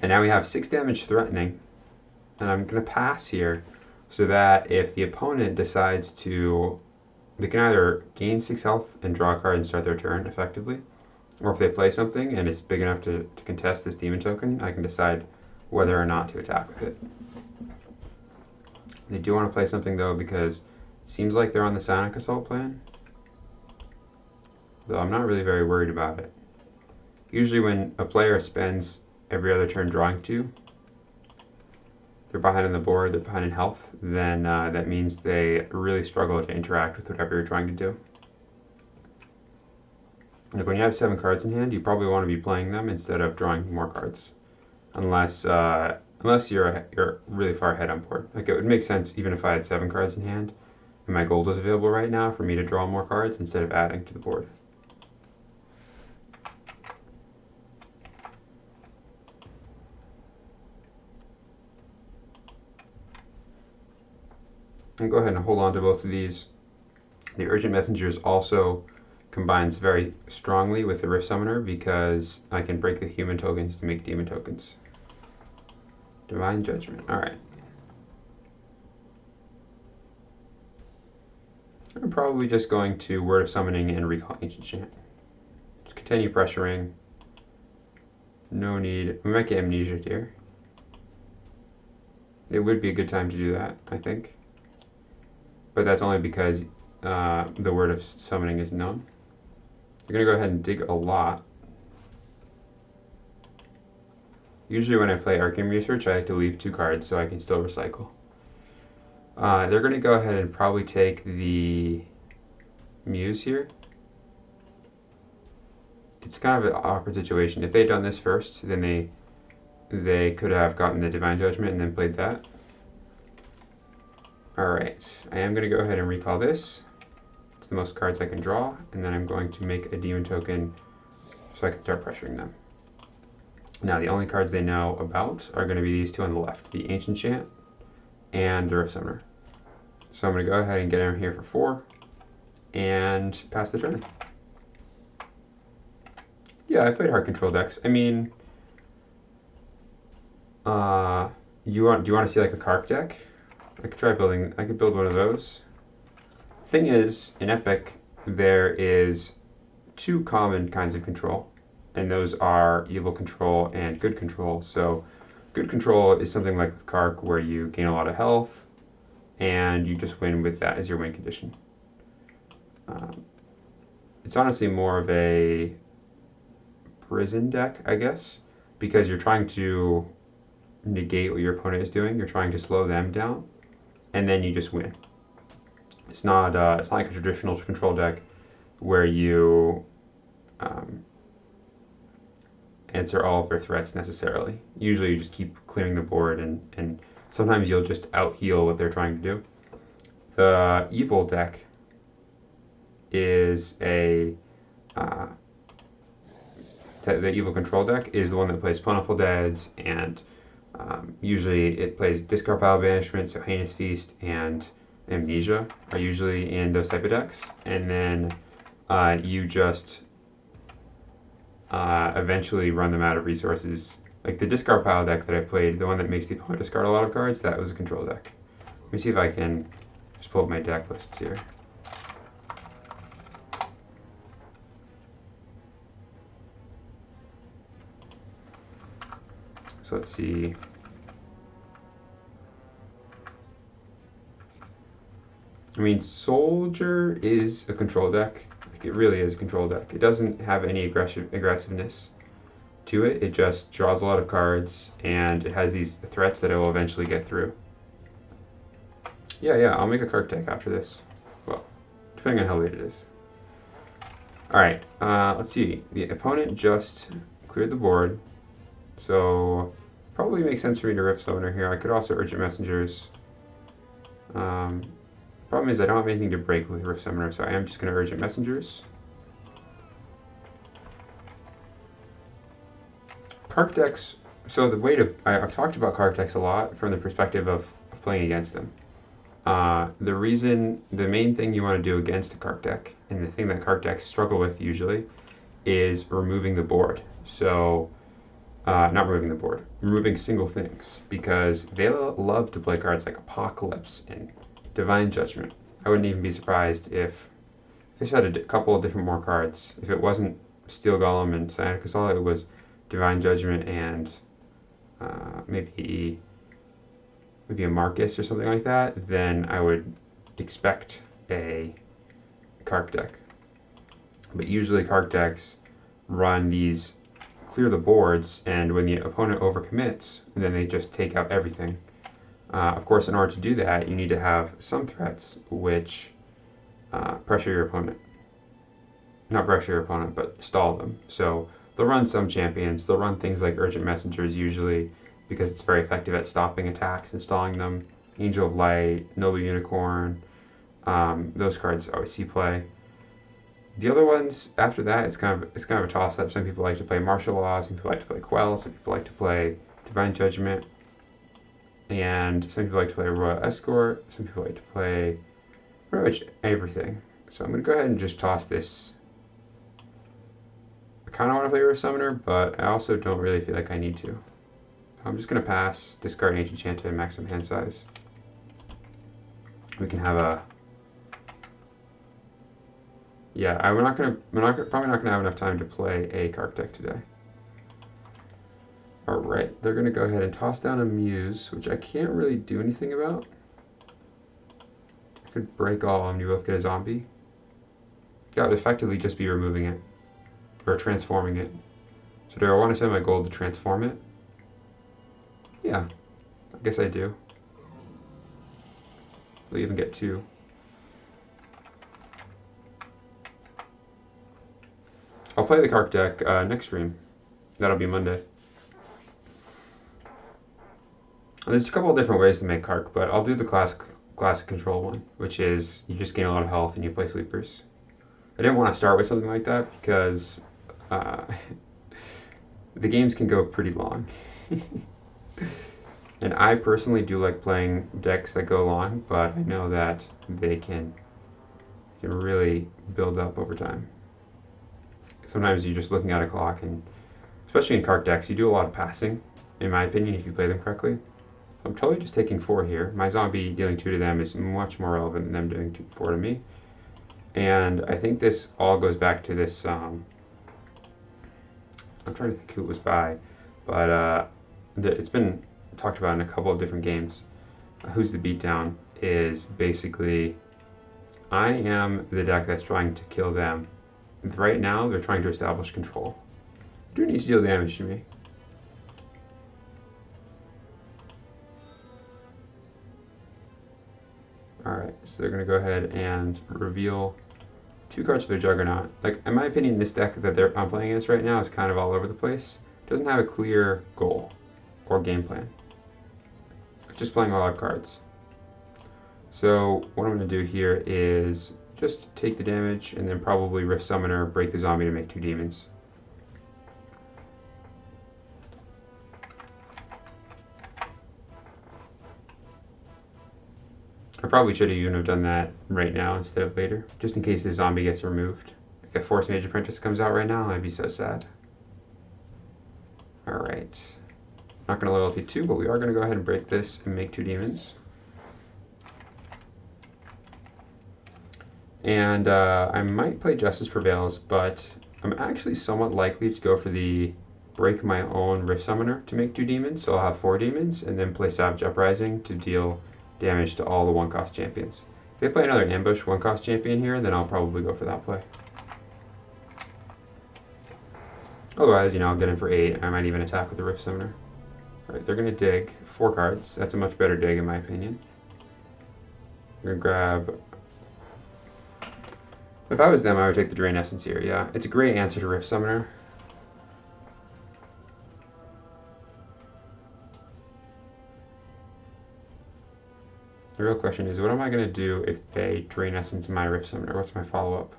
And now we have 6 damage threatening. And I'm going to pass here so that if the opponent decides to... They can either gain 6 health and draw a card and start their turn effectively. Or if they play something and it's big enough to contest this Demon token, I can decide whether or not to attack with it. They do want to play something though because it seems like they're on the Sonic Assault plan. Though I'm not really very worried about it. Usually when a player spends every other turn drawing 2, they're behind on the board, they're behind in health, then that means they really struggle to interact with whatever you're trying to do. Like when you have 7 cards in hand, you probably want to be playing them instead of drawing more cards. Unless you're really far ahead on board. Like it would make sense even if I had 7 cards in hand and my gold was available right now for me to draw more cards instead of adding to the board. And go ahead and hold on to both of these. The Urgent Messengers also combines very strongly with the Rift Summoner because I can break the human tokens to make demon tokens. Divine Judgment. Alright. I'm probably just going to Word of Summoning and recall Ancient Chant. Just continue pressuring. No need. We might get Amnesia here. It would be a good time to do that, I think. But that's only because the Word of Summoning is known. You're going to go ahead and dig a lot. Usually when I play Arcane Research, I like to leave 2 cards so I can still recycle. They're going to go ahead and probably take the Muse here. It's kind of an awkward situation. If they'd done this first, then they could have gotten the Divine Judgment and then played that. Alright, I am going to go ahead and recall this. It's the most cards I can draw, and then I'm going to make a demon token so I can start pressuring them. Now, the only cards they know about are going to be these 2 on the left, the Ancient Chant and the Rift Summoner. So I'm going to go ahead and get him here for 4 and pass the turn. Yeah, I played Heart Control decks. I mean, do you want to see like a Kark deck? I could build one of those. Thing is, in Epic, there is 2 common kinds of control, and those are evil control and good control. So good control is something like with Kark, where you gain a lot of health and you just win with that as your win condition. It's honestly more of a prison deck, I guess, because you're trying to negate what your opponent is doing. You're trying to slow them down, and then you just win. It's not like a traditional control deck where you answer all of their threats necessarily. Usually you just keep clearing the board, and sometimes you'll just out-heal what they're trying to do. The evil deck is the evil control deck is the one that plays Plentiful Deads, and usually it plays Discard Pile Banishment, so Heinous Feast and Amnesia are usually in those type of decks. And then you just eventually run them out of resources. Like the Discard Pile deck that I played, the one that makes the opponent discard a lot of cards, that was a control deck. Let me see if I can just pull up my deck lists here. So let's see. I mean, Soldier is a control deck. Like, it really is a control deck. It doesn't have any aggressiveness to it. It just draws a lot of cards, and it has these threats that it will eventually get through. Yeah, I'll make a Kark deck after this. Well, depending on how late it is. Alright, let's see. The opponent just cleared the board, so probably makes sense for me to Rift Summoner here. I could also Urgent Messengers. Problem is I don't have anything to break with Rift Summoner, so I am just going to Urgent Messengers. Kark decks, so the way to, I've talked about Kark decks a lot from the perspective of playing against them. The main thing you want to do against a Kark deck, and the thing that Kark decks struggle with usually, is removing the board. So, not removing the board, removing single things, because they love to play cards like Apocalypse and Divine Judgment. I wouldn't even be surprised if this had a couple of different more cards. If it wasn't Steel Golem and Cyanic Assault, it was Divine Judgment and maybe a Marcus or something like that, then I would expect a Kark deck. But usually Kark decks run these clear the boards, and when the opponent overcommits, then they just take out everything. Of course, in order to do that, you need to have some threats which pressure your opponent. Not pressure your opponent, but stall them. So they'll run some champions. They'll run things like Urgent Messengers usually, because it's very effective at stopping attacks and stalling them. Angel of Light, Noble Unicorn, those cards always see play. The other ones after that, it's kind of a toss-up. Some people like to play Martial Law, some people like to play Quell, some people like to play Divine Judgment, and some people like to play Royal Escort, some people like to play pretty much everything. So I'm going to go ahead and just toss this. I kind of want to play Rift Summoner, but I also don't really feel like I need to. I'm just going to pass, discard Ancient Chanta, and maximum hand size. We can have a... Yeah, probably not going to have enough time to play a Kark deck today. Alright, they're going to go ahead and toss down a Muse, which I can't really do anything about. I could break all and you both get a zombie. Yeah, it would effectively just be removing it. Or transforming it. So do I want to spend my gold to transform it? Yeah, I guess I do. We'll even get 2. I'll play the Kark deck next stream. That'll be Monday. And there's a couple of different ways to make Kark, but I'll do the classic control one, which is you just gain a lot of health and you play sweepers. I didn't want to start with something like that because the games can go pretty long. And I personally do like playing decks that go long, but I know that they can really build up over time. Sometimes you're just looking at a clock, and especially in Kark decks, you do a lot of passing, in my opinion, if you play them correctly. I'm totally just taking 4 here. My zombie dealing 2 to them is much more relevant than them doing 4 to me. And I think this all goes back to this, I'm trying to think who it was by, but it's been talked about in a couple of different games. Who's the Beatdown is basically, I am the deck that's trying to kill them. Right now, they're trying to establish control. You do need to deal damage to me. Alright, so they're going to go ahead and reveal 2 cards for the Juggernaut. Like, in my opinion, this deck that I'm playing against right now is kind of all over the place. It doesn't have a clear goal or game plan. It's just playing a lot of cards. So what I'm going to do here is just take the damage and then probably Rift Summoner, break the zombie to make 2 demons. I probably should have even have done that right now instead of later, just in case the zombie gets removed. If Force Mage Apprentice comes out right now, I'd be so sad. Alright. Not going to loyalty 2, but we are going to go ahead and break this and make 2 demons. And I might play Justice Prevails, but I'm actually somewhat likely to go for the break my own Rift Summoner to make 2 demons, so I'll have 4 demons, and then play Savage Uprising to deal damage to all the 1-cost champions. If they play another ambush 1-cost champion here, then I'll probably go for that play. Otherwise, I'll get in for 8, and I might even attack with the Rift Summoner. Alright, they're going to dig 4 cards. That's a much better dig in my opinion. I'm going to grab... If I was them, I would take the Drain Essence here, yeah. It's a great answer to Rift Summoner. The real question is, what am I going to do if they Drain Essence my Rift Summoner? What's my follow-up?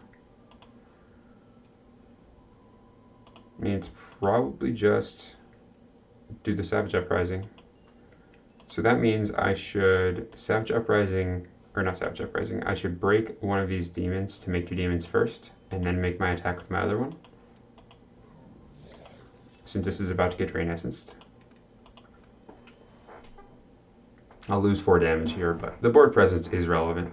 I mean, it's probably just do the Savage Uprising. So that means I should Savage Uprising, or not Savage Uprising, I should break one of these demons to make 2 demons first, and then make my attack with my other one. Since this is about to get Drain Essenced. I'll lose 4 damage here, but the board presence is relevant.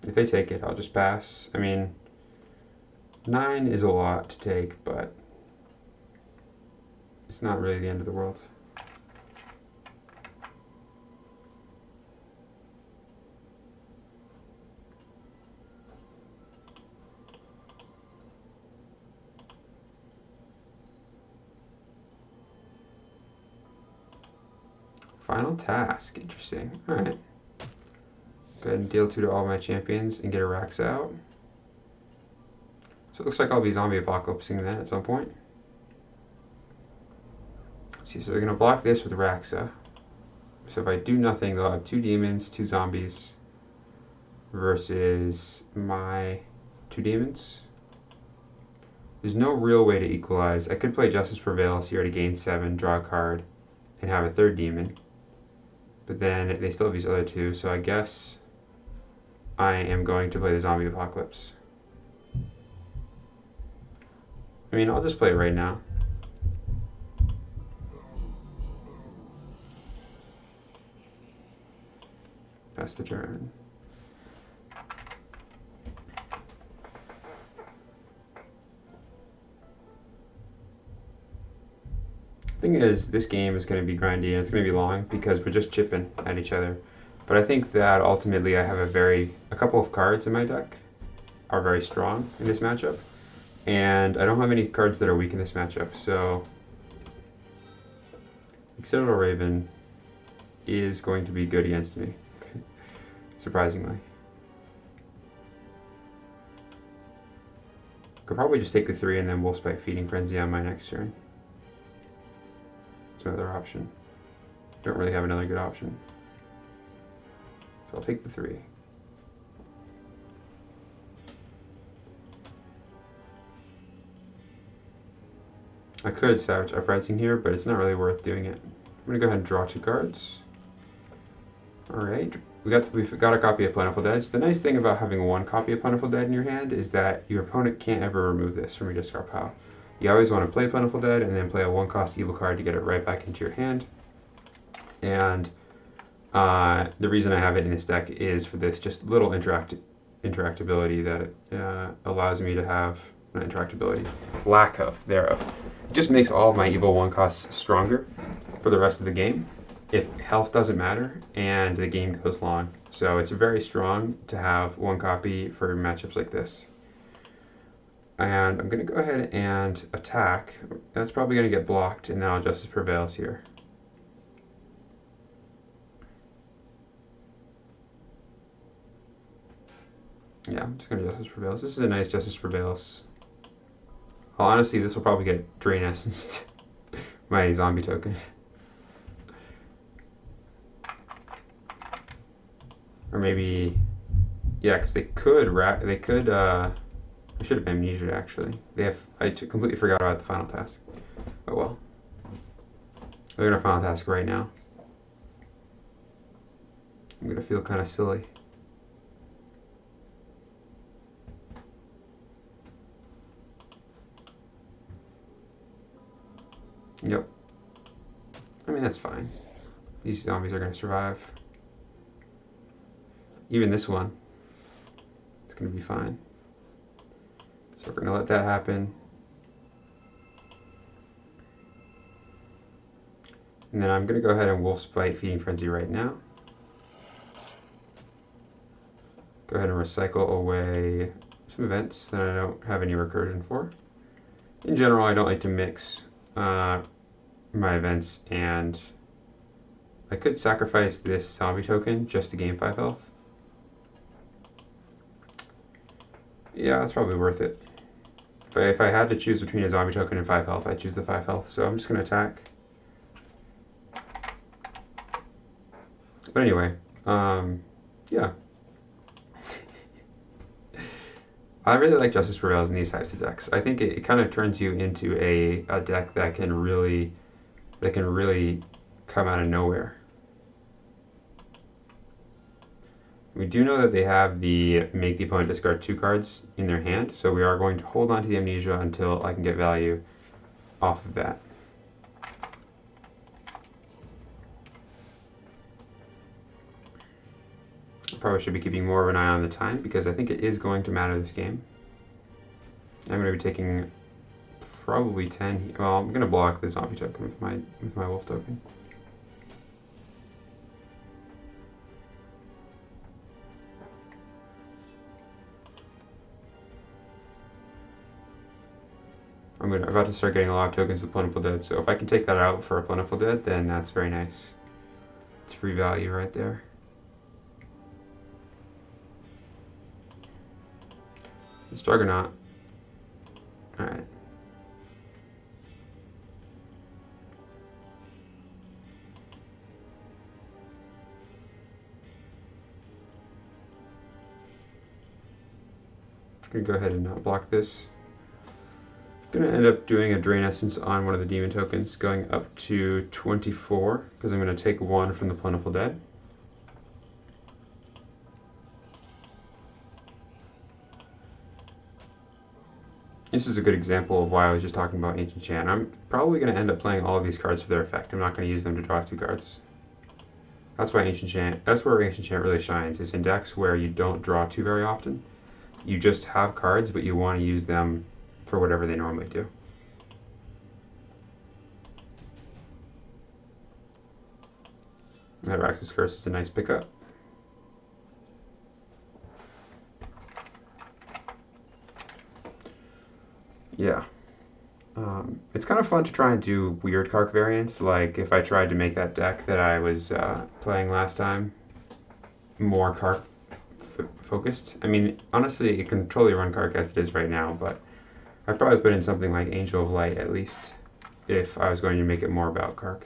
If they take it, I'll just pass. I mean, 9 is a lot to take, but it's not really the end of the world. Final task, interesting. Alright. Go ahead and deal 2 to all my champions and get a Raxa out. So it looks like I'll be zombie apocalypsing that at some point. Let's see, so they're going to block this with Raxa. So if I do nothing, they'll have 2 demons, 2 zombies versus my 2 demons. There's no real way to equalize. I could play Justice Prevails here to gain 7, draw a card, and have a 3rd demon. but then they still have these other two, so I guess I am going to play the Zombie Apocalypse. I mean, I'll just play it right now. Pass the turn. Thing is, this game is going to be grindy and it's going to be long because we're just chipping at each other. But I think that ultimately I have a couple of cards in my deck are very strong in this matchup, and I don't have any cards that are weak in this matchup. So Citadel Raven is going to be good against me, surprisingly. Could probably just take the 3 and then Wolfspike Feeding Frenzy on my next turn. It's another option. Don't really have another good option. So I'll take the 3. I could Savage Uprising here, but it's not really worth doing it. I'm going to go ahead and draw 2 cards. Alright, we've got a copy of Plentiful Dead. So the nice thing about having 1 copy of Plentiful Dead in your hand is that your opponent can't ever remove this from your discard pile. You always want to play Plentiful Dead and then play a 1-cost evil card to get it right back into your hand. And the reason I have it in this deck is for this just little interactability that it allows me to have, not interactability, lack of thereof. It just makes all of my evil 1-costs stronger for the rest of the game if health doesn't matter and the game goes long. So it's very strong to have 1 copy for matchups like this. And I'm going to go ahead and attack. That's probably going to get blocked, and now Justice Prevails here. Yeah, I'm just going to Justice Prevails. This is a nice Justice Prevails. Well, honestly, this will probably get Drain Essence, my zombie token. Or maybe, yeah, because they could, I should have Amnesia actually. I completely forgot about the final task. Oh well. They're gonna final task right now. I'm gonna feel kind of silly. Yep. I mean, that's fine. These zombies are gonna survive. Even this one. It's gonna be fine. So we're going to let that happen. And then I'm going to go ahead and Wolfspike Feeding Frenzy right now. Go ahead and recycle away some events that I don't have any recursion for. In general, I don't like to mix my events, and I could sacrifice this zombie token just to gain 5 health. Yeah, that's probably worth it. But if I had to choose between a zombie token and 5 health, I'd choose the 5 health. So I'm just going to attack. But anyway, yeah. I really like Justice Prevails in these types of decks. I think it kind of turns you into a deck that can really come out of nowhere. We do know that they have the make the opponent discard 2 cards in their hand, so we are going to hold on to the Amnesia until I can get value off of that. I probably should be keeping more of an eye on the time because I think it is going to matter this game. I'm going to be taking probably 10. Well, I'm going to block the zombie token with my wolf token. I'm about to start getting a lot of tokens with Plentiful Dead, so if I can take that out for a Plentiful Dead, then that's very nice. It's free value right there. It's Juggernaut. Alright. I'm gonna go ahead and block this. Gonna end up doing a Drain Essence on one of the demon tokens, going up to 24, because I'm gonna take one from the Plentiful Dead. This is a good example of why I was just talking about Ancient Chant. I'm probably going to end up playing all of these cards for their effect. I'm not going to use them to draw 2 cards. That's why Ancient Chant, that's where Ancient Chant really shines, is in decks where you don't draw 2 very often. You just have cards, but you want to use them for whatever they normally do. Abraxas Curse is a nice pickup. Yeah. It's kind of fun to try and do weird Kark variants, like if I tried to make that deck that I was playing last time more Kark focused. I mean, honestly, it can totally run Kark as it is right now, but I'd probably put in something like Angel of Light at least, if I was going to make it more about Kark.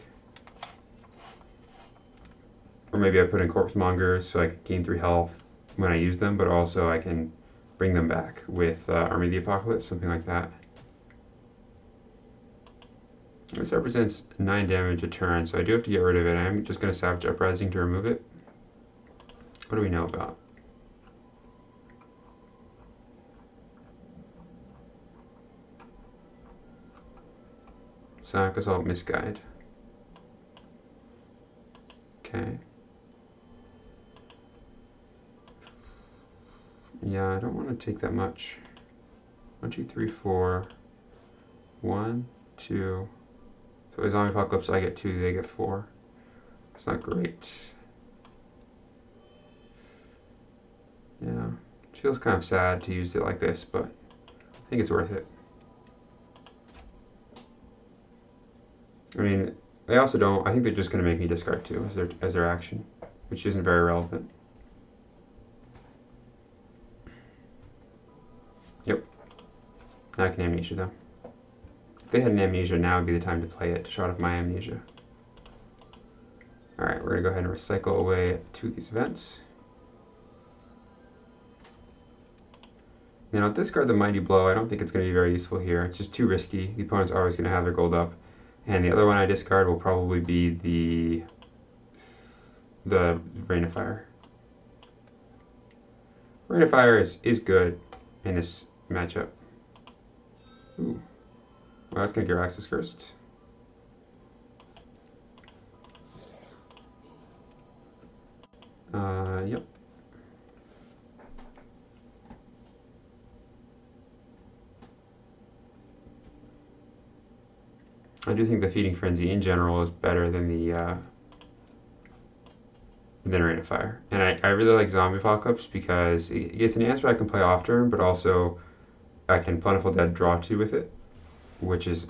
Or maybe I put in Corpse Mongers so I can gain 3 health when I use them, but also I can bring them back with Army of the Apocalypse, something like that. This represents 9 damage a turn, so I do have to get rid of it. I'm just going to Savage Uprising to remove it. What do we know about? Sonic Assault Misguide. Okay. Yeah, I don't want to take that much. 1, 2, 3, 4. 1, 2. So Zombie Apocalypse, I get 2, they get 4. It's not great. Yeah, it feels kind of sad to use it like this, but I think it's worth it. I mean, they also don't. I think they're just going to make me discard 2 as their action, which isn't very relevant. Yep. Now I can Amnesia them. If they had an Amnesia, now would be the time to play it to shut off my Amnesia. Alright, we're going to go ahead and recycle away 2 of these events. Now, discard the Mighty Blow. I don't think it's going to be very useful here. It's just too risky. The opponent's always going to have their gold up. And the other one I discard will probably be the Rain of Fire. Rain of Fire is good in this matchup. Ooh. Well, that's going to get Abraxas Cursed. Yep. I do think the Feeding Frenzy in general is better than the Rain of Fire. And I really like Zombie Apocalypse because it's an answer I can play off turn, but also I can Plentiful Dead draw 2 with it, which is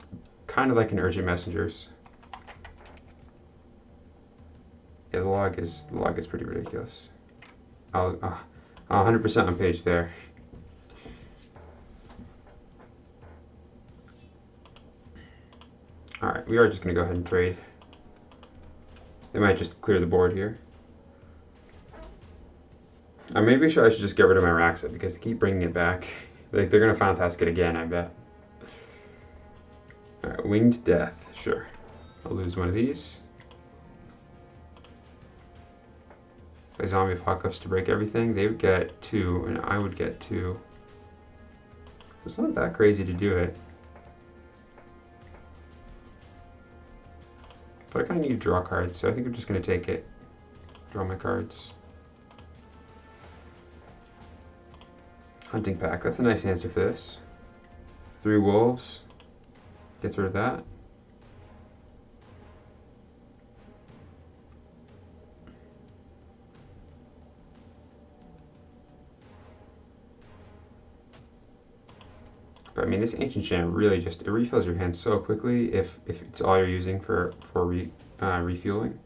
kind of like an Urgent Messengers. Yeah, the log is pretty ridiculous. I'll 100% on page there. Alright, we are just going to go ahead and trade. They might just clear the board here. Maybe I should just get rid of my Raxa because they keep bringing it back. Like, they're going to Fantastic it again, I bet. Alright, Winged Death, sure. I'll lose one of these. Play Zombie Apocalypse to break everything. They would get 2, and I would get 2. It's not that crazy to do it. But I kind of need to draw cards, so I think I'm just going to take it. Draw my cards. Hunting Pack, that's a nice answer for this. 3 wolves. Gets rid of that. But I mean, this Ancient Chant really just, it refills your hand so quickly if it's all you're using for refueling.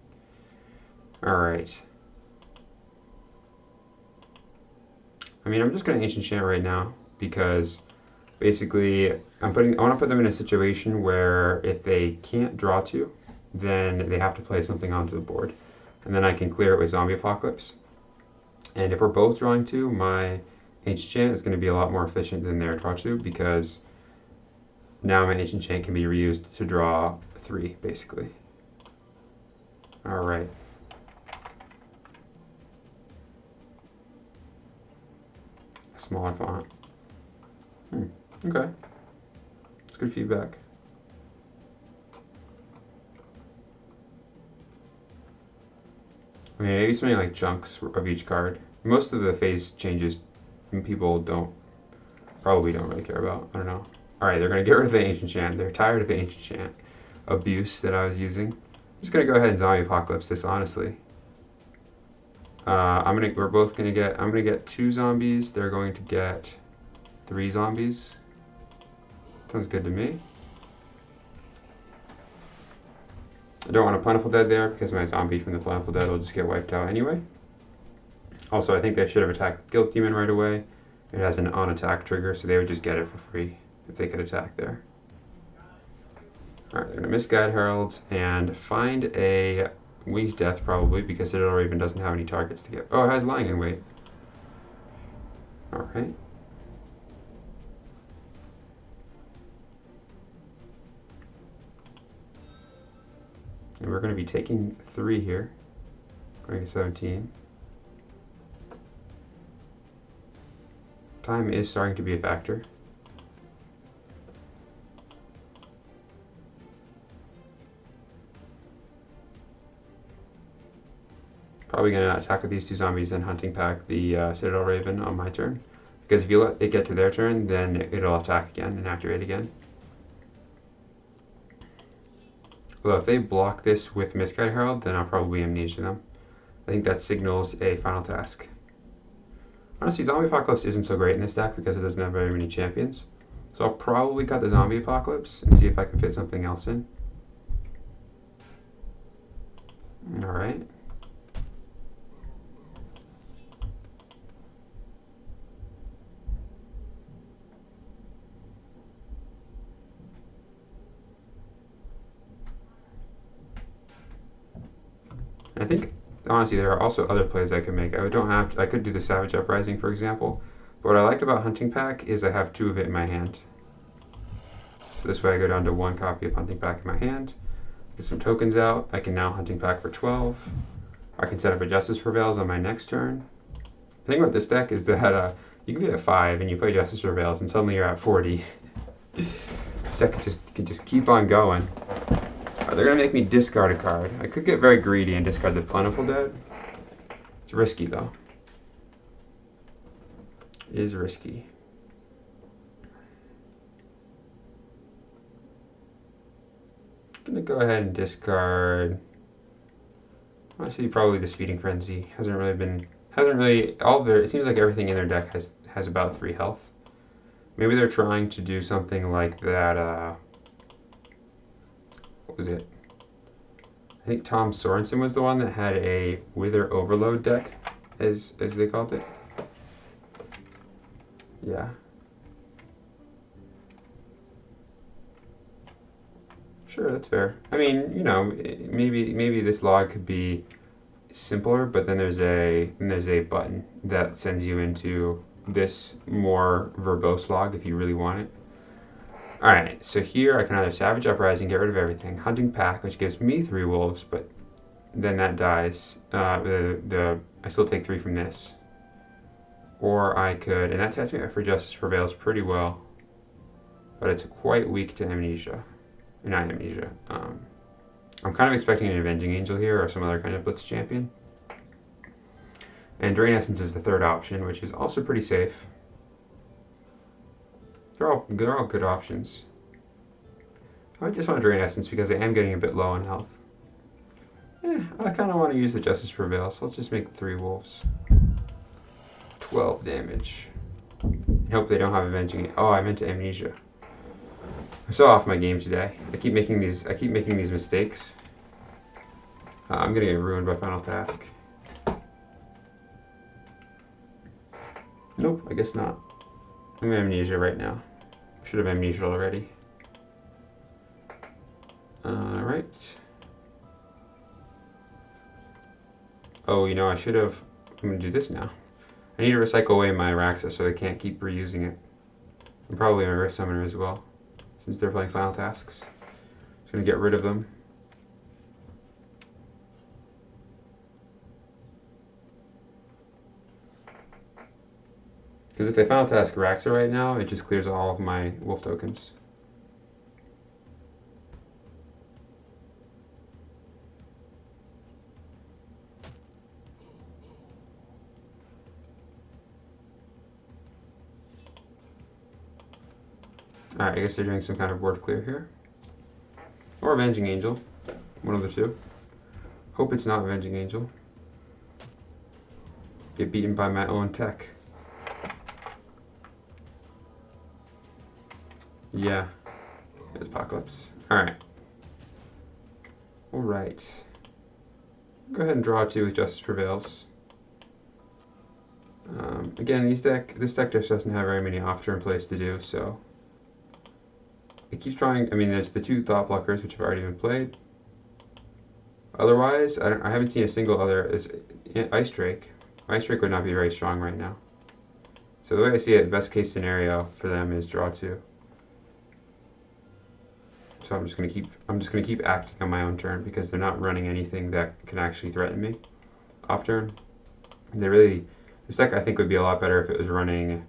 Alright. I mean, I'm just going to Ancient Chant right now because basically I want to put them in a situation where if they can't draw 2, then they have to play something onto the board. And then I can clear it with Zombie Apocalypse. And if we're both drawing 2, my Ancient Chant is going to be a lot more efficient than their draw 2 because now my Ancient Chant can be reused to draw 3, basically. Alright. A smaller font. Okay. It's good feedback. I mean, maybe something like chunks of each card. Most of the phase changes people probably don't really care about. I don't know. Alright, they're going to get rid of the Ancient Chant. They're tired of the Ancient Chant abuse that I was using. I'm just going to go ahead and Zombie Apocalypse this, honestly. I'm going to get 2 zombies. They're going to get 3 zombies. Sounds good to me. I don't want a Plentiful Dead there because my zombie from the Plentiful Dead will just get wiped out anyway. Also, I think they should have attacked Guilt Demon right away. It has an on-attack trigger, so they would just get it for free if they could attack there. Alright, they're going to Misguide Herald and find a Winged Death probably because Citadel Raven doesn't have any targets to get. Oh, it has Lying in Wait. Alright. And we're going to be taking 3 here, going to 17. Time is starting to be a factor. Probably going to attack with these 2 zombies and Hunting Pack the Citadel Raven on my turn. Because if you let it get to their turn, then it'll attack again and activate again. Although if they block this with Misguide Herald, then I'll probably Amnesia them. I think that signals a final task. Honestly, Zombie Apocalypse isn't so great in this deck because it doesn't have very many champions. So I'll probably cut the Zombie Apocalypse and see if I can fit something else in. Alright. I think, honestly, there are also other plays I could make. I could do the Savage Uprising, for example. But what I like about Hunting Pack is I have 2 of it in my hand. So this way I go down to 1 copy of Hunting Pack in my hand. Get some tokens out. I can now Hunting Pack for 12. I can set up a Justice Prevails on my next turn. The thing about this deck is that you can get a 5 and you play Justice Prevails and suddenly you're at 40. This deck can just keep on going. They're going to make me discard a card. I could get very greedy and discard the Plentiful Dead. It's risky, though. It is risky. I'm going to go ahead and discard... Honestly, probably this Feeding Frenzy. It seems like everything in their deck has about 3 health. Maybe they're trying to do something like that, what was it? I think Tom Sorensen was the one that had a Wither Overload deck, as they called it. Yeah. Sure, that's fair. I mean, you know, maybe this log could be simpler, but then there's a button that sends you into this more verbose log if you really want it. Alright, so here I can either Savage Uprising, get rid of everything, Hunting Pack, which gives me 3 wolves, but then that dies. I still take 3 from this. Or I could, and that sets me up for Justice Prevails pretty well, but it's quite weak to Amnesia. Not Amnesia. I'm kind of expecting an Avenging Angel here or some other kind of Blitz champion. And Drain Essence is the 3rd option, which is also pretty safe. They're all good options. I just want to Drain Essence because I am getting a bit low on health. I kind of want to use the Justice Prevail, so let's just make 3 wolves. 12 damage. I hope they don't have Avenging. Oh, I meant to Amnesia. I'm so off my game today. I keep making these mistakes. I'm gonna get ruined by Final Task. Nope, I guess not. I'm in Amnesia right now. Should have Amnesia already. Alright. Oh, you know, I should have... I'm gonna do this now. I need to recycle away my Araxis so they can't keep reusing it. I'm probably a Rift Summoner as well, since they're playing Final Tasks. Just going to get rid of them. Because if they Final Task Raxa right now, it just clears all of my wolf tokens. Alright, I guess they're doing some kind of board clear here. Or Avenging Angel. One of the two. Hope it's not Avenging Angel. Get beaten by my own tech. Yeah. It's Apocalypse. Alright. Alright. Go ahead and draw 2 with Justice Prevails. Again, this deck just doesn't have very many off-turn plays to do, so it keeps trying. I mean, there's the 2 Thought Blockers, which have already been played. Otherwise, I haven't seen a single other. Is Ice Drake. Ice Drake would not be very strong right now. So the way I see it, the best case scenario for them is draw 2. So I'm just gonna keep acting on my own turn because they're not running anything that can actually threaten me off turn. This deck I think would be a lot better if it was running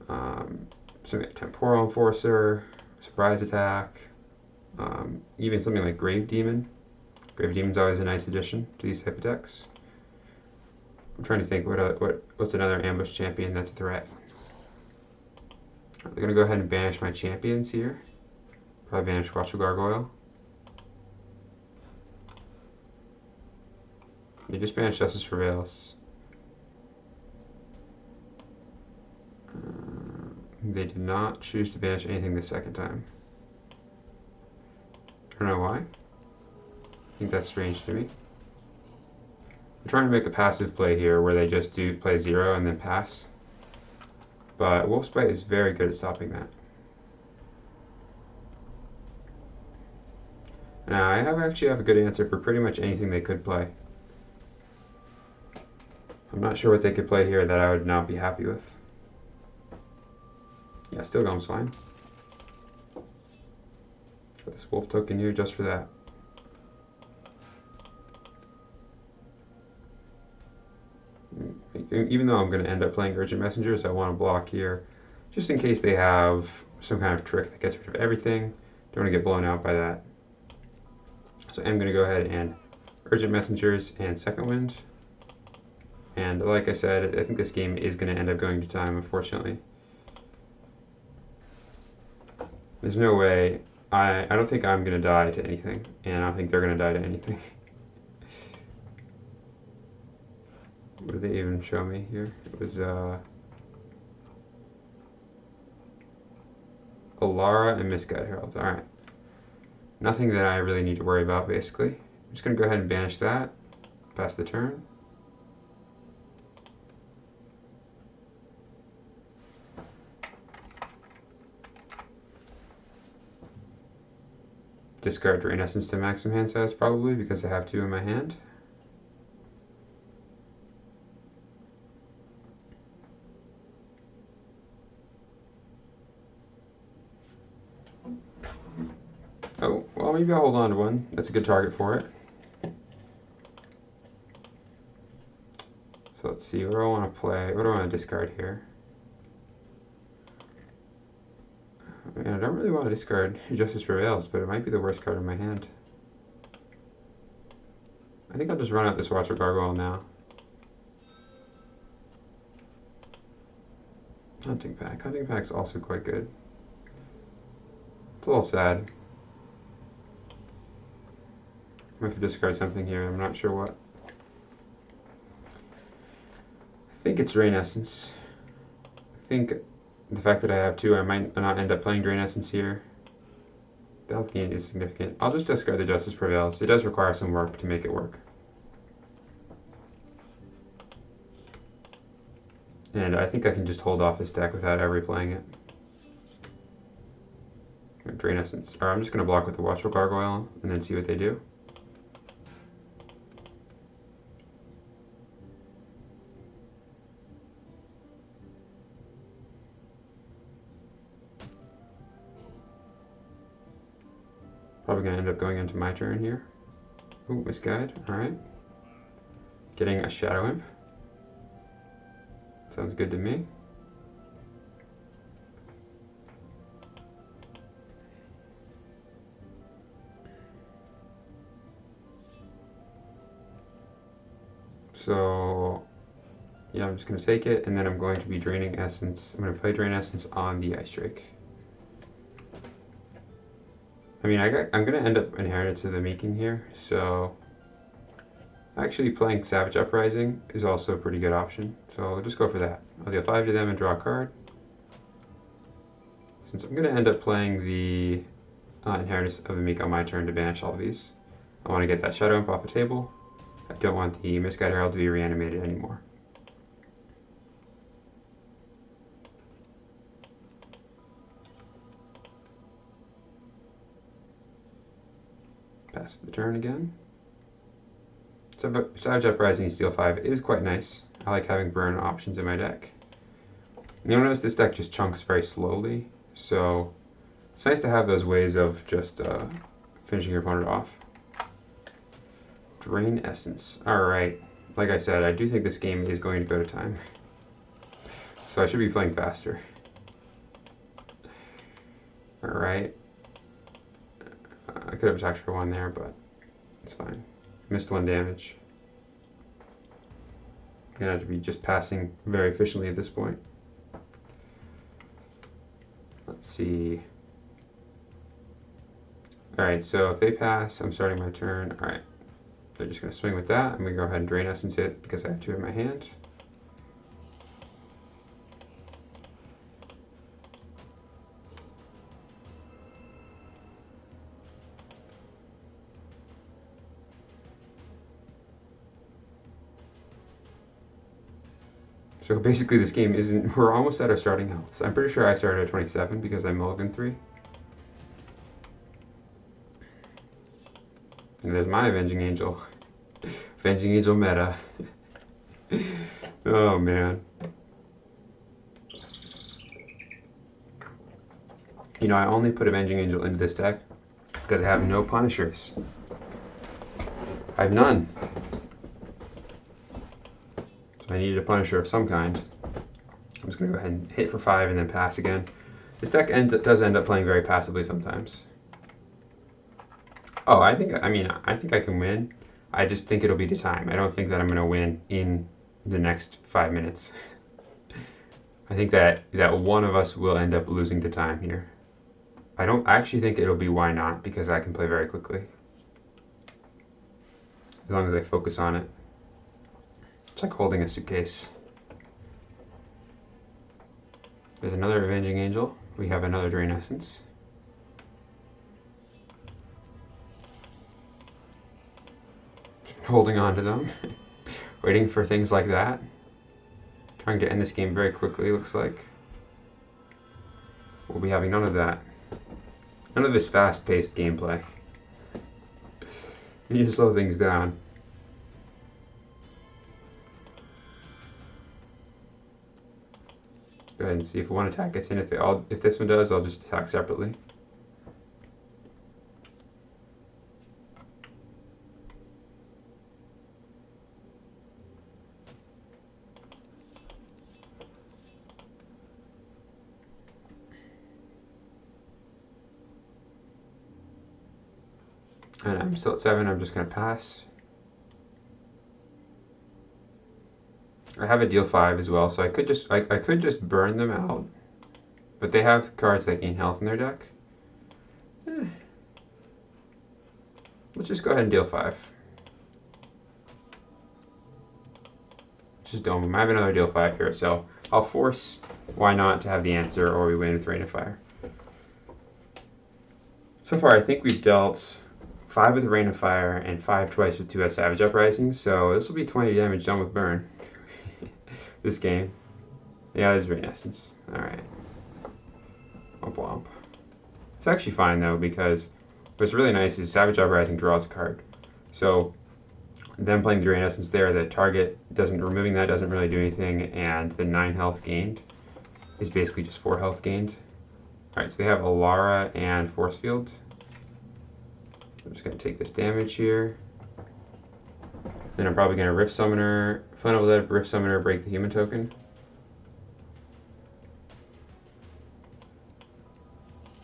something like Temporal Enforcer, Surprise Attack, even something like Grave Demon. Grave Demon's always a nice addition to these type of decks. I'm trying to think what's another ambush champion that's a threat. They're gonna go ahead and banish my champions here. Probably banish Watchful Gargoyle. They just banished Justice Prevails. They did not choose to banish anything the second time. I don't know why. I think that's strange to me. I'm trying to make a passive play here where they just do play 0 and then pass. But Wolfspite is very good at stopping that. Now, I actually have a good answer for pretty much anything they could play. I'm not sure what they could play here that I would not be happy with. Yeah, still going fine. Put this wolf token here just for that. Even though I'm going to end up playing Urgent Messengers, I want to block here just in case they have some kind of trick that gets rid of everything. Don't want to get blown out by that. So I'm going to go ahead and Urgent Messengers and Second Wind. And like I said, I think this game is going to end up going to time, unfortunately. There's no way. I don't think I'm going to die to anything, and I don't think they're going to die to anything. What did they even show me here? It was Alara and Misguide Herald. Alright. Nothing that I really need to worry about, basically. I'm just going to go ahead and banish that. Pass the turn. Discard Drain Essence to maximum hand size, probably, because I have 2 in my hand. Oh, well, maybe I'll hold on to one. That's a good target for it. So let's see, what do I want to play? What do I want to discard here? I mean, I don't really want to discard Justice Prevails, but it might be the worst card in my hand. I think I'll just run out this Watcher Gargoyle now. Hunting Pack. Hunting Pack's also quite good. It's a little sad. I have to discard something here. I'm not sure what. I think it's Drain Essence. I think the fact that I have 2, I might not end up playing Drain Essence here. The health gain is significant. I'll just discard the Justice Prevails. It does require some work to make it work. And I think I can just hold off this deck without ever playing it. Drain Essence. Or I'm just going to block with the Watchful Gargoyle and then see what they do. Probably gonna end up going into my turn here. Ooh, misguide, alright. Getting a Shadow Imp. Sounds good to me. So, yeah, I'm just going to take it, and then I'm going to be draining Essence. I'm going to play Drain Essence on the Ice Drake. I mean, I'm going to end up Inheritance of the Meeking here, so actually playing Savage Uprising is also a pretty good option. So I'll just go for that. I'll deal 5 to them and draw a card. Since I'm going to end up playing the Inheritance of the Meek on my turn to banish all of these, I want to get that Shadow Imp off the table. I don't want the Misguide Herald to be reanimated anymore. Pass the turn again. Savage Uprising Steel 5 is quite nice. I like having burn options in my deck. You'll notice this deck just chunks very slowly, so it's nice to have those ways of just finishing your opponent off. Drain Essence. Alright, like I said, I do think this game is going to go to time. So I should be playing faster. Alright. I could have attacked for 1 there, but it's fine. Missed 1 damage. I'm gonna have to be just passing very efficiently at this point. Let's see. Alright, so if they pass, I'm starting my turn. Alright. They're just going to swing with that. I'm going to go ahead and Drain Essence it because I have 2 in my hand. So basically this game isn't, we're almost at our starting health. I'm pretty sure I started at 27 because I mulliganed 3. And there's my Avenging Angel. Avenging Angel meta. Oh man. You know, I only put Avenging Angel into this deck because I have no Punishers. I have none. So I needed a Punisher of some kind. I'm just going to go ahead and hit for 5 and then pass again. This deck does end up playing very passively sometimes. Oh, I think I can win. I just think it'll be to time. I don't think that I'm going to win in the next 5 minutes. I think that one of us will end up losing to time here. I actually think it'll be why not, because I can play very quickly. As long as I focus on it. It's like holding a suitcase. There's another Avenging Angel. We have another Drain Essence. Holding on to them. Waiting for things like that. Trying to end this game very quickly, looks like. We'll be having none of that. None of this fast-paced gameplay. You need to slow things down. Go ahead and see if one attack gets in. If this one does, I'll just attack separately. And I'm still at 7, I'm just going to pass. I have a deal 5 as well, so I could just burn them out. But they have cards that gain health in their deck. Let's just go ahead and deal 5. Just dome them. I have another deal 5 here, so I'll force why not to have the answer, or we win with Rain of Fire. So far, I think we've dealt 5 with Rain of Fire and 5 twice with 2 Savage Uprising, so this will be 20 damage done with burn. This game. Yeah, there's Drain Essence. Alright. Womp womp. It's actually fine though, because what's really nice is Savage Uprising draws a card. So them playing Drain Essence there, the target removing that doesn't really do anything, and the 9 health gained is basically just 4 health gained. Alright, so they have Alara and Force Field. just going to take this damage here. Then I'm probably going to Rift Summoner, Flame of Lip, Rift Summoner, break the human token.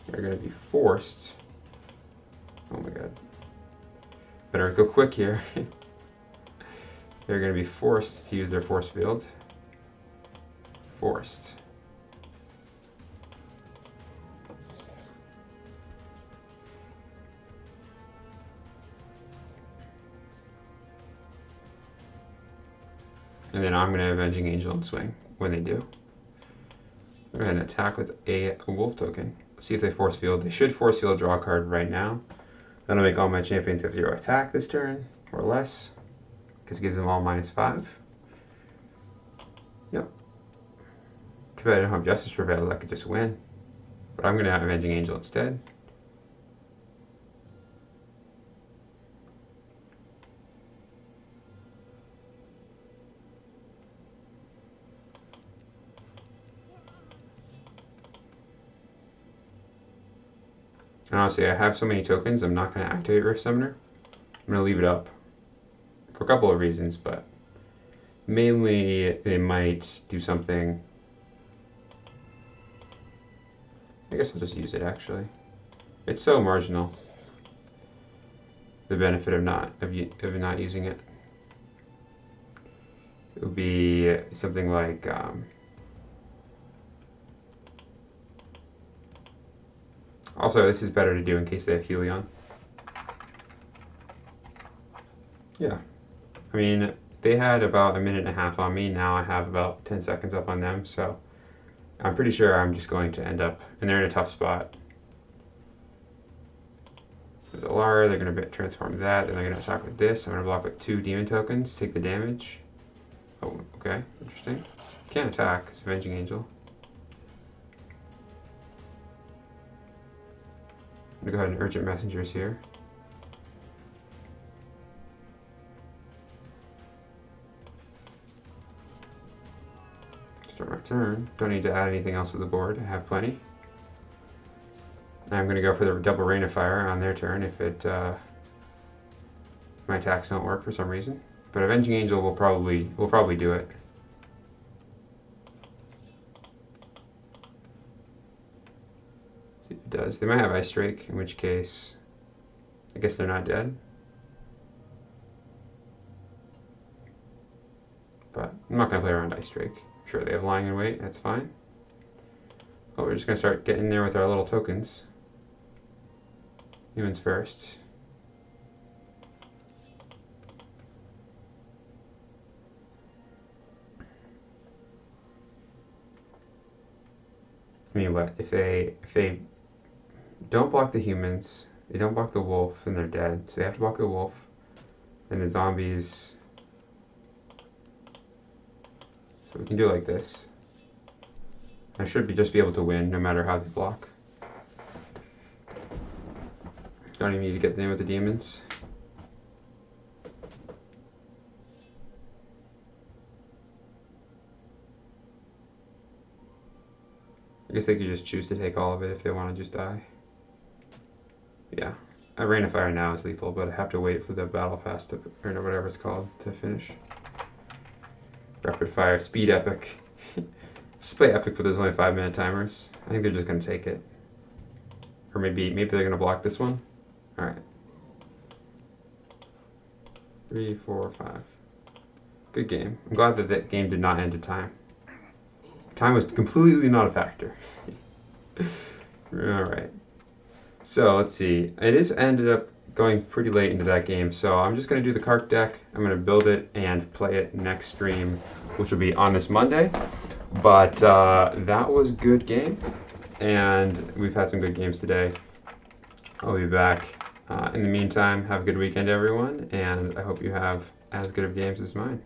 They're going to be forced. Oh my god. Better go quick here. They're going to be forced to use their force field. Forced. And then I'm going to Avenging Angel and swing when they do. Go ahead and attack with a wolf token. See if they force field. They should force field, draw a card right now. That'll make all my champions have 0 attack this turn, or less, because it gives them all -5. Yep. Too bad I don't have Justice Prevails, I could just win. But I'm going to have Avenging Angel instead. And honestly, I have so many tokens, I'm not going to activate Rift Summoner. I'm going to leave it up for a couple of reasons, but mainly they might do something. I guess I'll just use it actually. It's so marginal, the benefit of not using it. It would be something like also, this is better to do in case they have Helion. Yeah. I mean, they had about 1.5 minutes on me. Now I have about 10 seconds up on them, so I'm pretty sure I'm just going to end up, and they're in a tough spot. With Alara, they're going to transform that, then they're going to attack with this. I'm going to block with 2 demon tokens, take the damage. Oh, okay, interesting. Can't attack, it's Avenging Angel. I'm going to go ahead and Urgent Messengers here. Start my turn. Don't need to add anything else to the board. I have plenty. I'm going to go for the double Rain of Fire on their turn if my attacks don't work for some reason. But Avenging Angel will probably do it. See if it does. They might have Ice Drake, in which case I guess they're not dead. But I'm not going to play around Ice Drake. Sure, they have Lying in Wait, that's fine. Oh, we're just going to start getting there with our little tokens. Humans first. I mean, what if they don't block the humans, they don't block the wolf, then they're dead. So they have to block the wolf, and the zombies. So we can do it like this. I should just be able to win no matter how they block. Don't even need to get in with the demons. I guess they could just choose to take all of it if they want to just die. Yeah, a Rain of Fire now is lethal, but I have to wait for the Battle Fast to, or whatever it's called, to finish. Rapid Fire, Speed Epic. Just play Epic, but there's only 5-minute timers. I think they're just going to take it. Or maybe they're going to block this one. Alright. 3, 4, 5. Good game. I'm glad that that game did not end at time. Time was completely not a factor. Alright. So, let's see. It is ended up going pretty late into that game, so I'm just going to do the Kark deck. I'm going to build it and play it next stream, which will be on this Monday. But that was a good game, and we've had some good games today. I'll be back. In the meantime, have a good weekend, everyone, and I hope you have as good of games as mine.